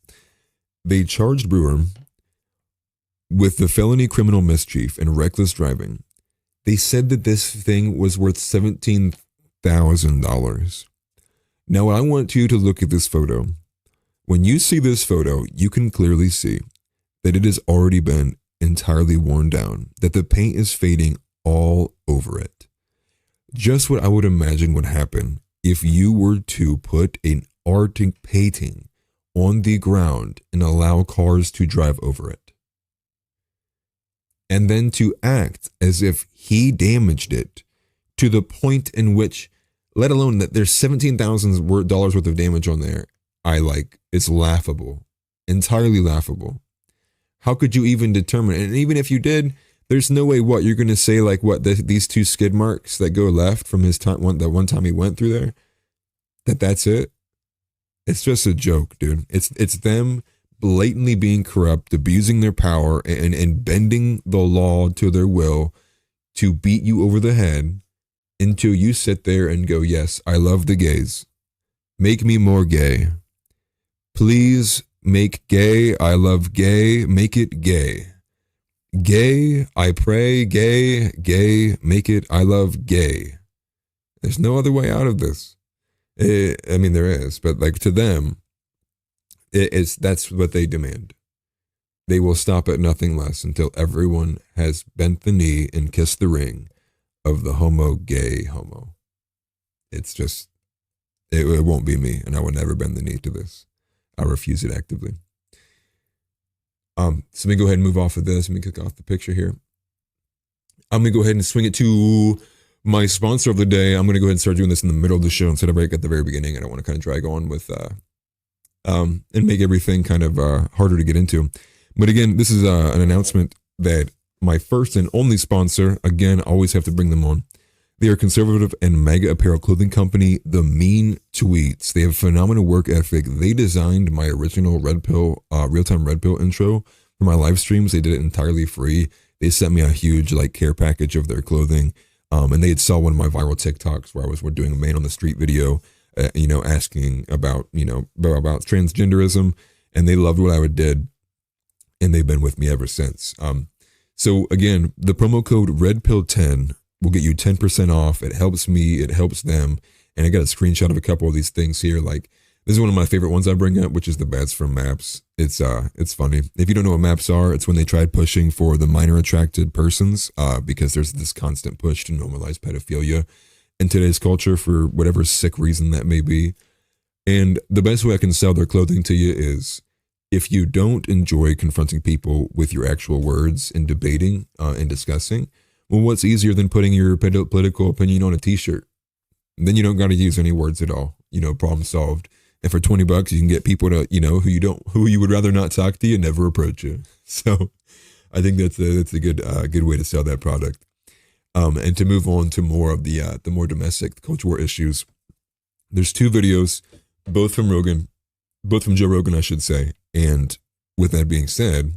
They charged Brewer with the felony criminal mischief and reckless driving. They said that this thing was worth $17,000. Now I want you to look at this photo. When you see this photo, you can clearly see that it has already been entirely worn down, that the paint is fading all over it. Just what I would imagine would happen if you were to put an art painting on the ground and allow cars to drive over it. And then to act as if he damaged it to the point in which, let alone that there's $17,000 worth of damage on there, it's laughable, entirely laughable. How could you even determine it? And even if you did, there's no way you're going to say these two skid marks that go left from his time, that one time he went through there, that's it. It's just a joke, dude. It's them blatantly being corrupt, abusing their power and bending the law to their will to beat you over the head until you sit there and go, yes, I love the gays. Make me more gay. Please make gay. I love gay. Make it gay. Gay, I pray, gay, make it, I love gay. There's no other way out of this. There is, but to them, that's what they demand. They will stop at nothing less until everyone has bent the knee and kissed the ring of the gay homo. It's just, it won't be me, and I will never bend the knee to this. I refuse it actively. So let me go ahead and move off of this. Let me kick off the picture here. I'm going to go ahead and swing it to my sponsor of the day. I'm going to go ahead and start doing this in the middle of the show instead of right at the very beginning. I don't want to kind of drag on with, and make everything kind of harder to get into. But again, this is an announcement that my first and only sponsor, again, always have to bring them on. They are conservative and mega apparel clothing company, The Mean Tweets. They have phenomenal work ethic. They designed my original Red Pill, real-time Red Pill intro for my live streams. They did it entirely free. They sent me a huge care package of their clothing. And they had saw one of my viral TikToks where I was doing a man on the street video, asking about transgenderism, and they loved what I did, and they've been with me ever since. So again, the promo code REDPILL10 will get you 10% off. It helps me, it helps them. And I got a screenshot of a couple of these things here. This is one of my favorite ones I bring up, which is the bats from MAPS. It's funny. If you don't know what MAPS are, it's when they tried pushing for the minor attracted persons, because there's this constant push to normalize pedophilia in today's culture for whatever sick reason that may be. And the best way I can sell their clothing to you is, if you don't enjoy confronting people with your actual words and debating and discussing, well, what's easier than putting your political opinion on a t-shirt? Then you don't got to use any words at all. Problem solved. And for $20, you can get people to, who you would rather not talk to you and never approach you. So I think that's a good way to sell that product. And to move on to more of the more domestic culture war issues. There's two videos, both from Joe Rogan, I should say. And with that being said,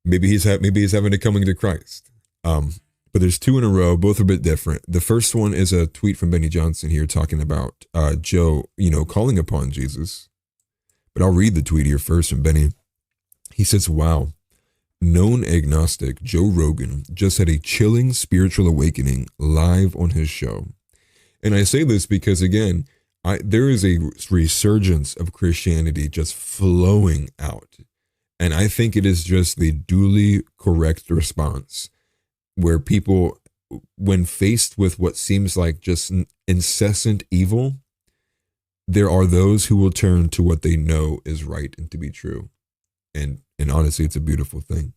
maybe he's having to coming to Christ. But there's two in a row, both a bit different. The first one is a tweet from Benny Johnson here talking about Joe, calling upon Jesus. But I'll read the tweet here first from Benny. He says, wow, known agnostic Joe Rogan just had a chilling spiritual awakening live on his show. And I say this because, again, there is a resurgence of Christianity just flowing out. And I think it is just the duly correct response where people, when faced with what seems like just incessant evil, there are those who will turn to what they know is right and to be true. And honestly, it's a beautiful thing.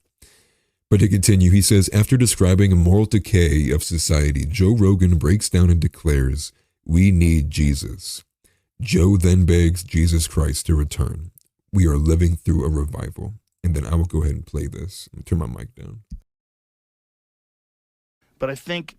But to continue, he says, after describing a moral decay of society, Joe Rogan breaks down and declares, we need Jesus. Joe then begs Jesus Christ to return. We are living through a revival. And then I will go ahead and play this. Let me turn my mic down. But I think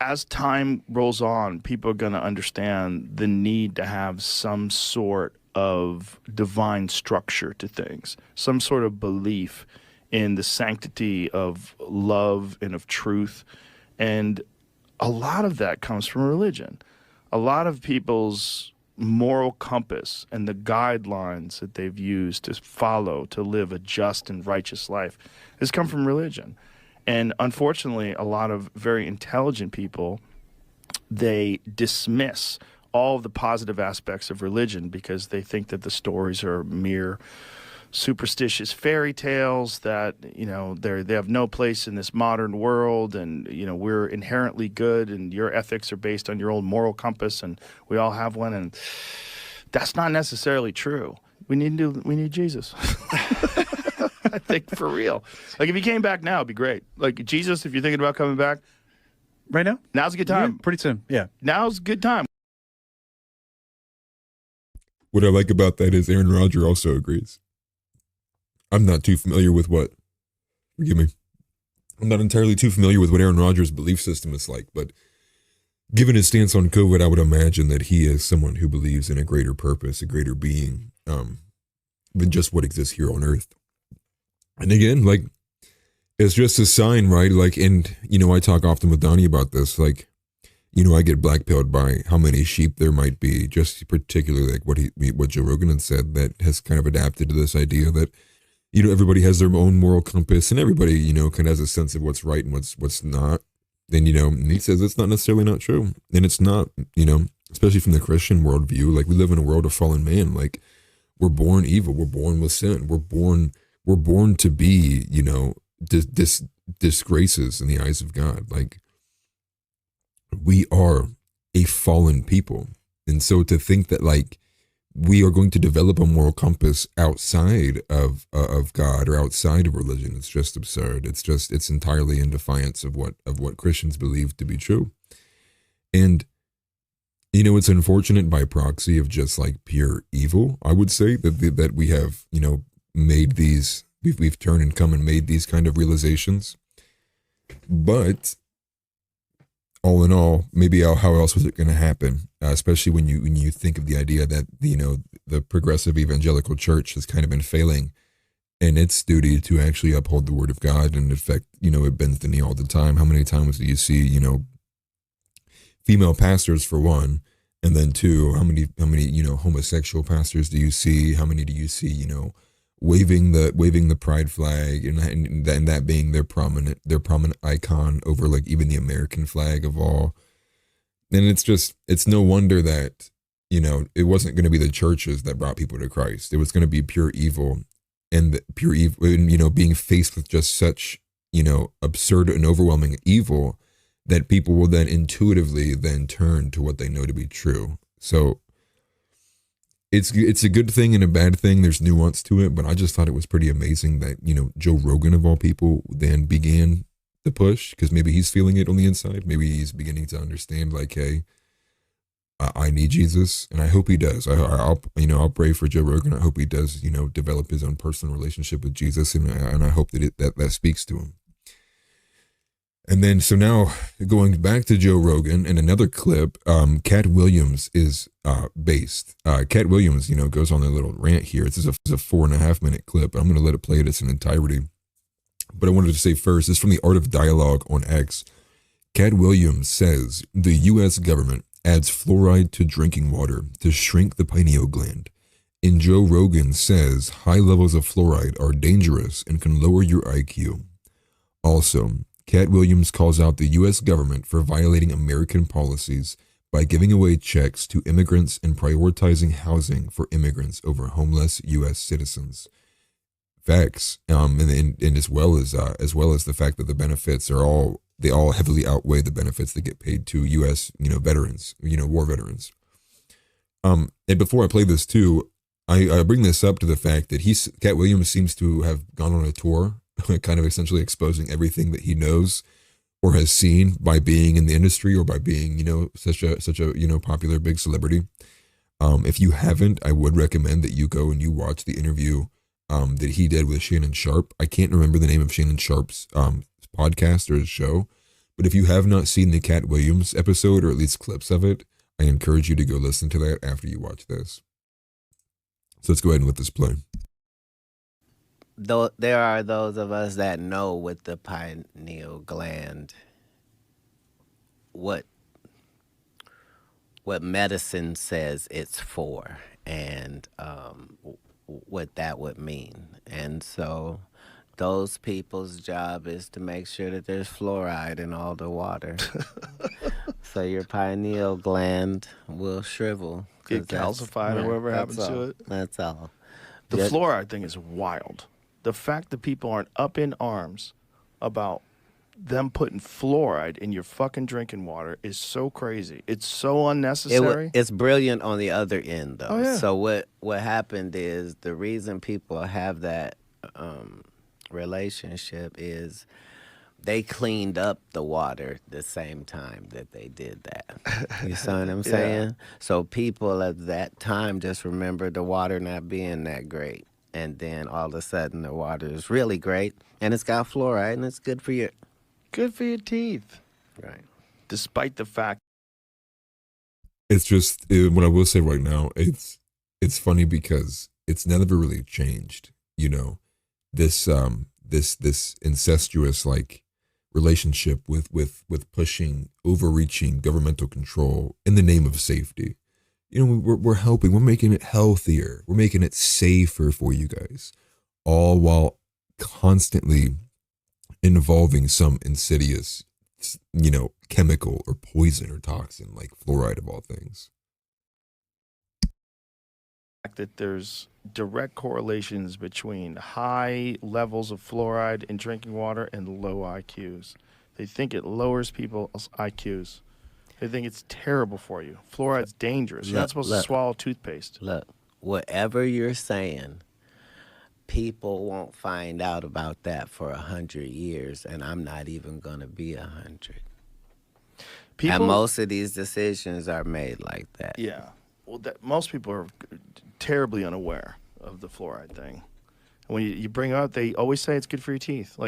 as time rolls on, people are going to understand the need to have some sort of divine structure to things, some sort of belief in the sanctity of love and of truth. And a lot of that comes from religion. A lot of people's moral compass and the guidelines that they've used to follow to live a just and righteous life has come from religion. And unfortunately, a lot of very intelligent people, they dismiss all of the positive aspects of religion because they think that the stories are mere superstitious fairy tales, that, you know, they have no place in this modern world, and, you know, we're inherently good and your ethics are based on your own moral compass and we all have one. And that's not necessarily true. We need Jesus. I think, for real. Like, if he came back now, it'd be great. Like, Jesus, if you're thinking about coming back right now, now's a good time. Yeah, pretty soon. Yeah. Now's a good time. What I like about that is Aaron Rodgers also agrees. I'm not too familiar with forgive me, I'm not entirely too familiar with what Aaron Rodgers' belief system is like, but given his stance on COVID, I would imagine that he is someone who believes in a greater purpose, a greater being, than just what exists here on earth. And again, like, it's just a sign, right? Like, and, you know, I talk often with Donnie about this, like, you know, I get blackpilled by how many sheep there might be, just particularly like what Joe Rogan had said, that has kind of adapted to this idea that, you know, everybody has their own moral compass and everybody, you know, kind of has a sense of what's right and what's not. Then, you know, and he says it's not necessarily not true. And it's not, you know, especially from the Christian worldview, like, we live in a world of fallen man. Like, we're born evil. We're born with sin. We're born to be, you know, disgraces in the eyes of God. Like, we are a fallen people. And so to think that, like, we are going to develop a moral compass outside of God or outside of religion, it's just absurd. It's entirely in defiance of what Christians believe to be true. And, you know, it's unfortunate by proxy of just like pure evil, I would say, that we have, you know, made these, we've turned and come and made these kind of realizations. But all in all, maybe how else was it going to happen? Especially when you think of the idea that, you know, the progressive evangelical church has kind of been failing in its duty to actually uphold the word of God, and in fact, you know, it bends the knee all the time. How many times do you see, you know, female pastors, for one, and then two, how many you know, homosexual pastors do you see? How many do you see, you know, waving the pride flag, and that being their prominent icon over, like, even the American flag of all? And it's no wonder that, you know, it wasn't going to be the churches that brought people to Christ. It was going to be pure evil, and you know, being faced with just such, you know, absurd and overwhelming evil that people will then intuitively then turn to what they know to be true. So it's a good thing and a bad thing. There's nuance to it, but I just thought it was pretty amazing that, you know, Joe Rogan of all people then began the push, because maybe he's feeling it on the inside. Maybe he's beginning to understand, like, hey, I need Jesus, and I hope he does. I'll pray for Joe Rogan. I hope he does, you know, develop his own personal relationship with Jesus, and I hope that speaks to him. And then, so now going back to Joe Rogan and another clip, Cat Williams is based. Cat Williams, you know, goes on a little rant here. This is a 4.5 minute clip. I'm going to let it play in its entirety. But I wanted to say first, this is from the Art of Dialogue on X. Cat Williams says, the U.S. government adds fluoride to drinking water to shrink the pineal gland. And Joe Rogan says high levels of fluoride are dangerous and can lower your IQ. Also, Cat Williams calls out the U.S. government for violating American policies by giving away checks to immigrants and prioritizing housing for immigrants over homeless U.S. citizens. Facts, and as well as the fact that the benefits they all heavily outweigh the benefits that get paid to U.S. Veterans, war veterans. And before I play this too, I bring this up to the fact that Cat Williams seems to have gone on a tour, kind of essentially exposing everything that he knows or has seen by being in the industry or by being such a popular big celebrity. If you haven't, I would recommend that you go and you watch the interview that he did with Shannon Sharpe. I can't remember the name of Shannon Sharpe's podcast or his show, but if you have not seen the Cat Williams episode or at least clips of it, I encourage you to go listen to that after you watch this. So let's go ahead and let this play. Though there are those of us that know with the pineal gland what medicine says it's for, and what that would mean. And so those people's job is to make sure that there's fluoride in all the water. So your pineal gland will shrivel. Get calcified or whatever happens to it. That's all. The fluoride thing is wild. The fact that people aren't up in arms about them putting fluoride in your fucking drinking water is so crazy. It's so unnecessary. It's brilliant on the other end, though. Oh, yeah. So what happened is the reason people have that relationship is they cleaned up the water the same time that they did that. You see what I'm saying? So people at that time just remember the water not being that great. And then all of a sudden the water is really great, and it's got fluoride, and it's good for your teeth. Right. Despite the fact. It's just what I will say right now. It's funny because it's never really changed. This incestuous relationship with pushing, overreaching governmental control in the name of safety. We're helping. We're making it healthier. We're making it safer for you guys, all while constantly involving some insidious, chemical or poison or toxin like fluoride of all things. That there's direct correlations between high levels of fluoride in drinking water and low IQs. They think it lowers people's IQs. They think it's terrible for you. Fluoride's dangerous. You're not supposed to swallow toothpaste. Look, whatever you're saying, people won't find out about that for 100 years, and I'm not even going to be 100. And most of these decisions are made like that. Yeah. Well, most people are terribly unaware of the fluoride thing. And when you bring it up, they always say it's good for your teeth.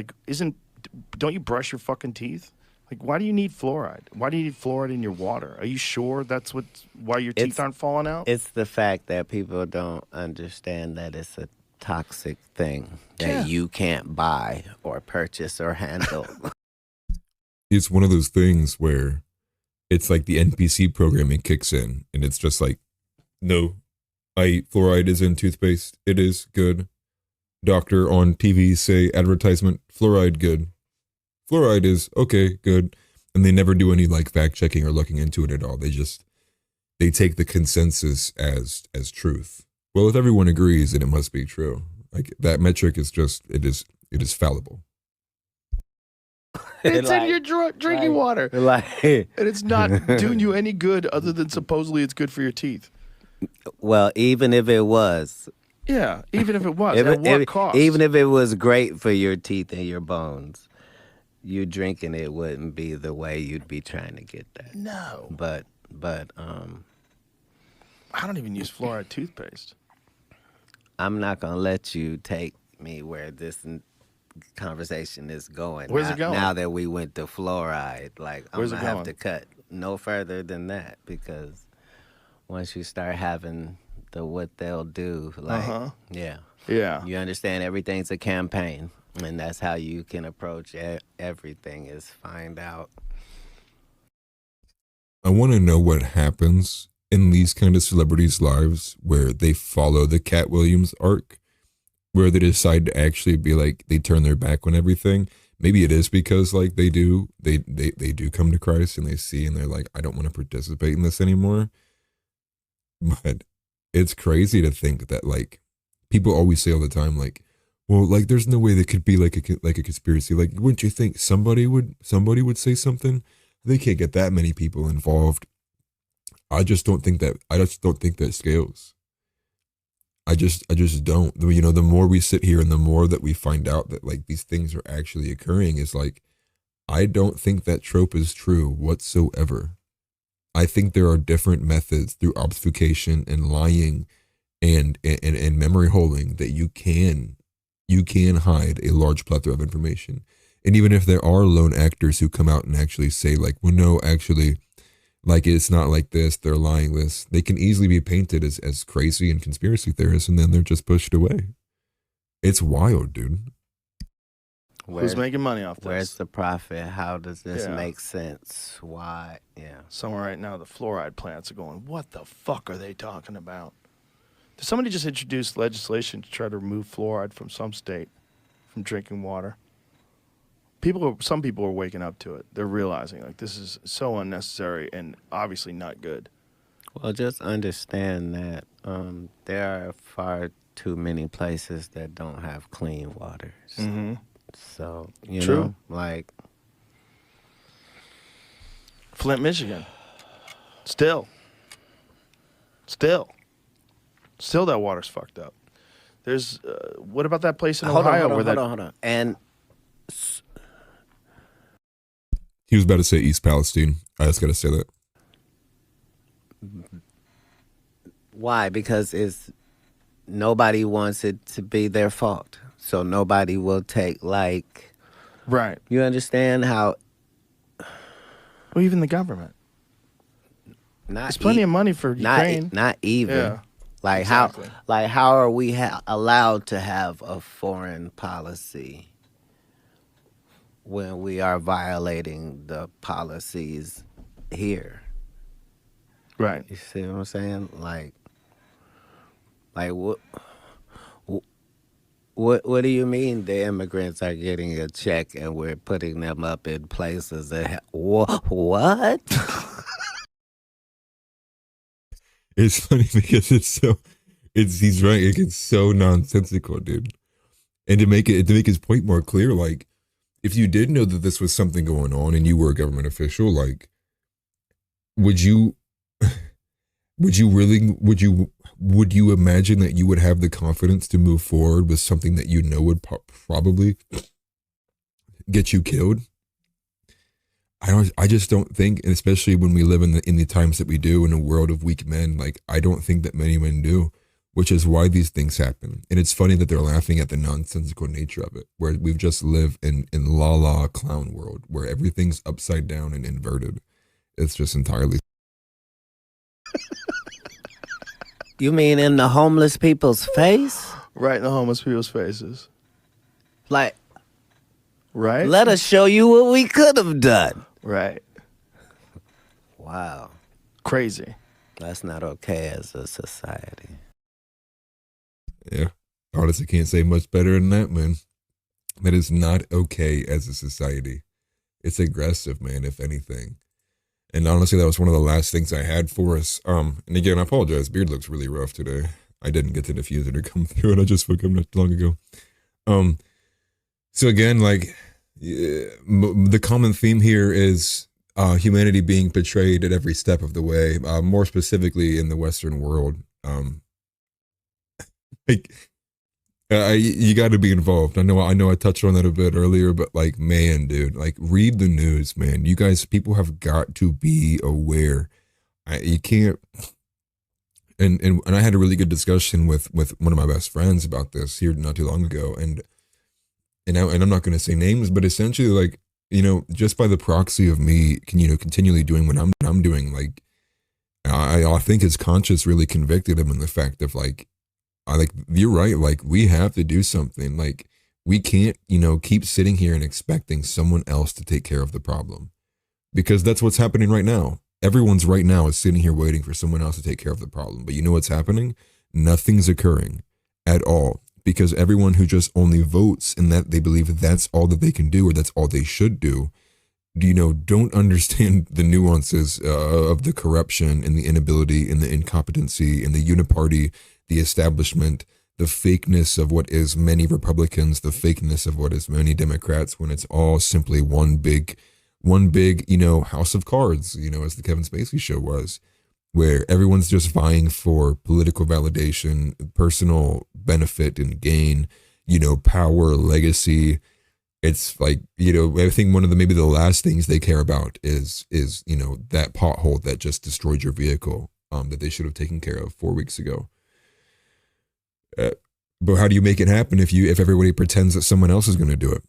Don't you brush your fucking teeth? Why do you need fluoride? Why do you need fluoride in your water? Are you sure that's why your teeth aren't falling out? It's the fact that people don't understand that it's a toxic thing that you can't buy or purchase or handle. It's one of those things where it's like the NPC programming kicks in, and it's just like, no, fluoride is in toothpaste. It is good. Doctor on TV say advertisement, fluoride good. Fluoride is okay, good. And they never do any fact checking or looking into it at all. They take the consensus as truth. Well, if everyone agrees, then it must be true. That metric is it is fallible. It's in your drinking water. And it's not doing you any good other than supposedly it's good for your teeth. Well, even if it was. Yeah, even if it was. At what cost? Even if it was great for your teeth and your bones, you drinking it wouldn't be the way you'd be trying to get that. No. But I don't even use fluoride toothpaste. I'm not going to let you take me where this conversation is going. Where's it going? Now that we went to fluoride, I'm Where's going it to have going? to cut no further than that, because once you start having what they'll do, yeah. You understand everything's a campaign, and that's how you can approach everything, is find out. I want to know what happens in these kind of celebrities' lives where they follow the Cat Williams arc, where they decide to actually be they turn their back on everything. Maybe it is because like they do come to Christ and they see and they're like, I don't want to participate in this anymore. But it's crazy to think that like people always say all the time, like, well, like there's no way there could be like a conspiracy. Like, wouldn't you think somebody would say something? They can't get that many people involved. I just don't think that scales. I just don't. You know, the more we sit here and the more that we find out that like these things are actually occurring is like, I don't think that trope is true whatsoever. I think there are different methods through obfuscation and lying and memory holding that you can hide a large plethora of information. And even if there are lone actors who come out and actually say like, well, no, actually, like it's not like this, they're lying this, they can easily be painted as crazy and conspiracy theorists, and then they're just pushed away. It's wild, dude. Who's making money off this? Where's the profit? How does this make sense? Why? Yeah. Somewhere right now, the fluoride plants are going, what the fuck are they talking about? Somebody just introduced legislation to try to remove fluoride from some state from drinking water. Some people are waking up to it. They're realizing like this is so unnecessary and obviously not good. Well, just understand that there are far too many places that don't have clean water. Mm-hmm. So, you True. know, like Flint, Michigan. Still that water's fucked up. There's what about that place in Ohio hold on. And He was about to say East Palestine. I just got to say that. why? Because nobody wants it to be their fault. So nobody will take like, right. you understand how Well, even the government. There's plenty of money for Ukraine. Not even. Yeah. Like Exactly. how are we allowed to have a foreign policy when we are violating the policies here? Right. You see what I'm saying? Like what do you mean the immigrants are getting a check and we're putting them up in places that what? It's funny because he's right. It gets so nonsensical, dude. And to make his point more clear, like if you did know that this was something going on and you were a government official, like would you imagine that you would have the confidence to move forward with something that you know would probably get you killed? I just don't think, and especially when we live in the times that we do in a world of weak men, like I don't think that many men do, which is why these things happen. And it's funny that they're laughing at the nonsensical nature of it, where we've just lived in la la clown world where everything's upside down and inverted. It's just entirely. You mean in the homeless people's face? Right in the homeless people's faces. Like, right? let us show you what we could have done. Right. Wow. Crazy. That's not okay as a society. Yeah. Honestly, can't say much better than that, man. That is not okay as a society. It's aggressive, man, if anything. And honestly, that was one of the last things I had for us. And again, I apologize. Beard looks really rough today. I didn't get to diffuse it or come through it. I just woke up not long ago. So again, like the common theme here is humanity being betrayed at every step of the way. More specifically in the Western world. You got to be involved. I know I touched on that a bit earlier, but like, man, dude, like read the news, man. You guys, people have got to be aware. You can't. And I had a really good discussion with one of my best friends about this here not too long ago, and I'm not going to say names, but essentially, like, you know, just by the proxy of me, continually doing what I'm doing, like, I think his conscience really convicted him in the fact of like, you're right, like we have to do something. Like we can't, keep sitting here and expecting someone else to take care of the problem, because that's what's happening right now. Everyone's right now is sitting here waiting for someone else to take care of the problem. But you know what's happening? Nothing's occurring at all. because everyone who just only votes and that they believe that's all that they can do or that's all they should do, don't understand the nuances of the corruption and the inability and the incompetency and the uniparty, the establishment, the fakeness of what is many Republicans, the fakeness of what is many Democrats, when it's all simply one big, house of cards, as the Kevin Spacey show was, where everyone's just vying for political validation, personal benefit and gain, power, legacy. It's like, I think one of maybe the last things they care about is that pothole that just destroyed your vehicle, that they should have taken care of 4 weeks ago. But how do you make it happen if everybody pretends that someone else is going to do it?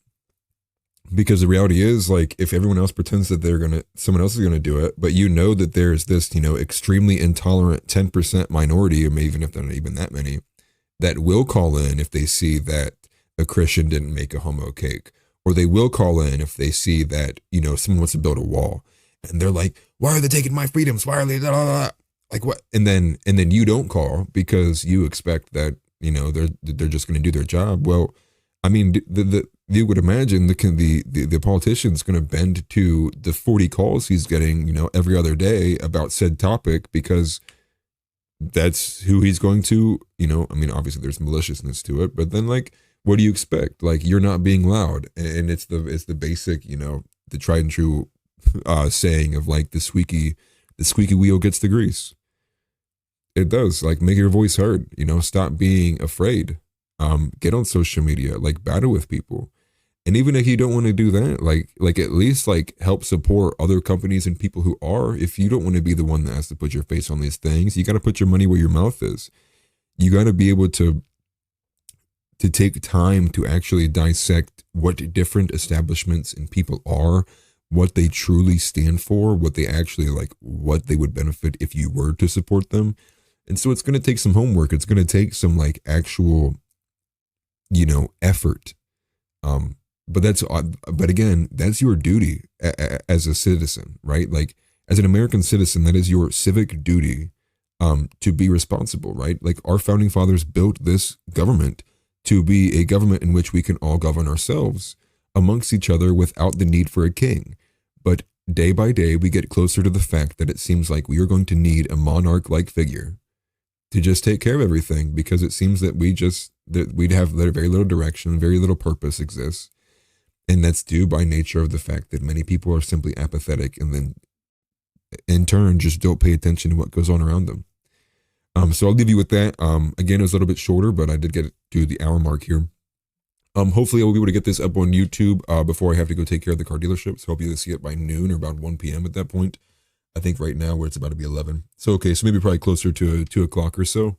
Because the reality is, like, if everyone else pretends that someone else is going to do it, but that there's this, extremely intolerant 10% minority, or maybe even if they're not even that many, that will call in if they see that a Christian didn't make a homo cake, or they will call in if they see that, someone wants to build a wall, and they're like, why are they taking my freedoms? Why are they, blah, blah, blah? Like what? And then you don't call because you expect that, they're just going to do their job. Well, I mean, you would imagine the politician's going to bend to the 40 calls he's getting, every other day about said topic, because that's who he's going to, I mean, obviously there's maliciousness to it, but then, like, what do you expect? Like, you're not being loud. And it's the basic, the tried and true saying of, like, the squeaky wheel gets the grease. It does. Like, make your voice heard, stop being afraid. Get on social media, like, battle with people. And even if you don't want to do that, like at least, like, help support other companies and people who are. If you don't want to be the one that has to put your face on these things, you got to put your money where your mouth is. You got to be able to take time to actually dissect what different establishments and people are, what they truly stand for, what they actually, like, what they would benefit if you were to support them. And so it's going to take some homework. It's going to take some, like, actual, effort. But again, that's your duty as a citizen, right? Like, as an American citizen, that is your civic duty, to be responsible, right? Like, our founding fathers built this government to be a government in which we can all govern ourselves amongst each other without the need for a king. But day by day, we get closer to the fact that it seems like we are going to need a monarch-like figure to just take care of everything, because it seems that we'd have very little direction, very little purpose exists. And that's due by nature of the fact that many people are simply apathetic, and then in turn just don't pay attention to what goes on around them. So I'll leave you with that. Again, it was a little bit shorter, but I did get to the hour mark here. Hopefully I will be able to get this up on YouTube before I have to go take care of the car dealership. So I'll be able to see it by noon or about 1 p.m. at that point. I think right now where it's about to be 11. So, okay, so maybe probably closer to 2 o'clock or so.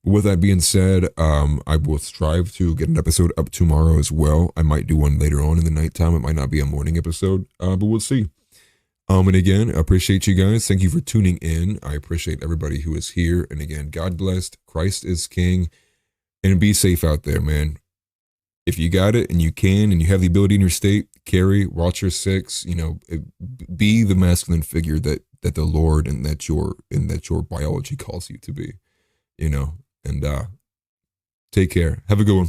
With that being said, I will strive to get an episode up tomorrow as well. I might do one later on in the nighttime. It might not be a morning episode, but we'll see. And again, I appreciate you guys. Thank you for tuning in. I appreciate everybody who is here. And again, God bless. Christ is King. And be safe out there, man. If you got it and you can and you have the ability in your state, carry, watch your six, be the masculine figure that the Lord and that your biology calls you to be, and take care. Have a good one.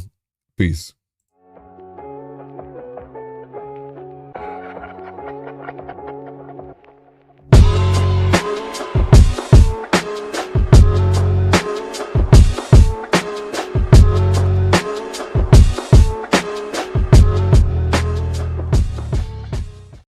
Peace.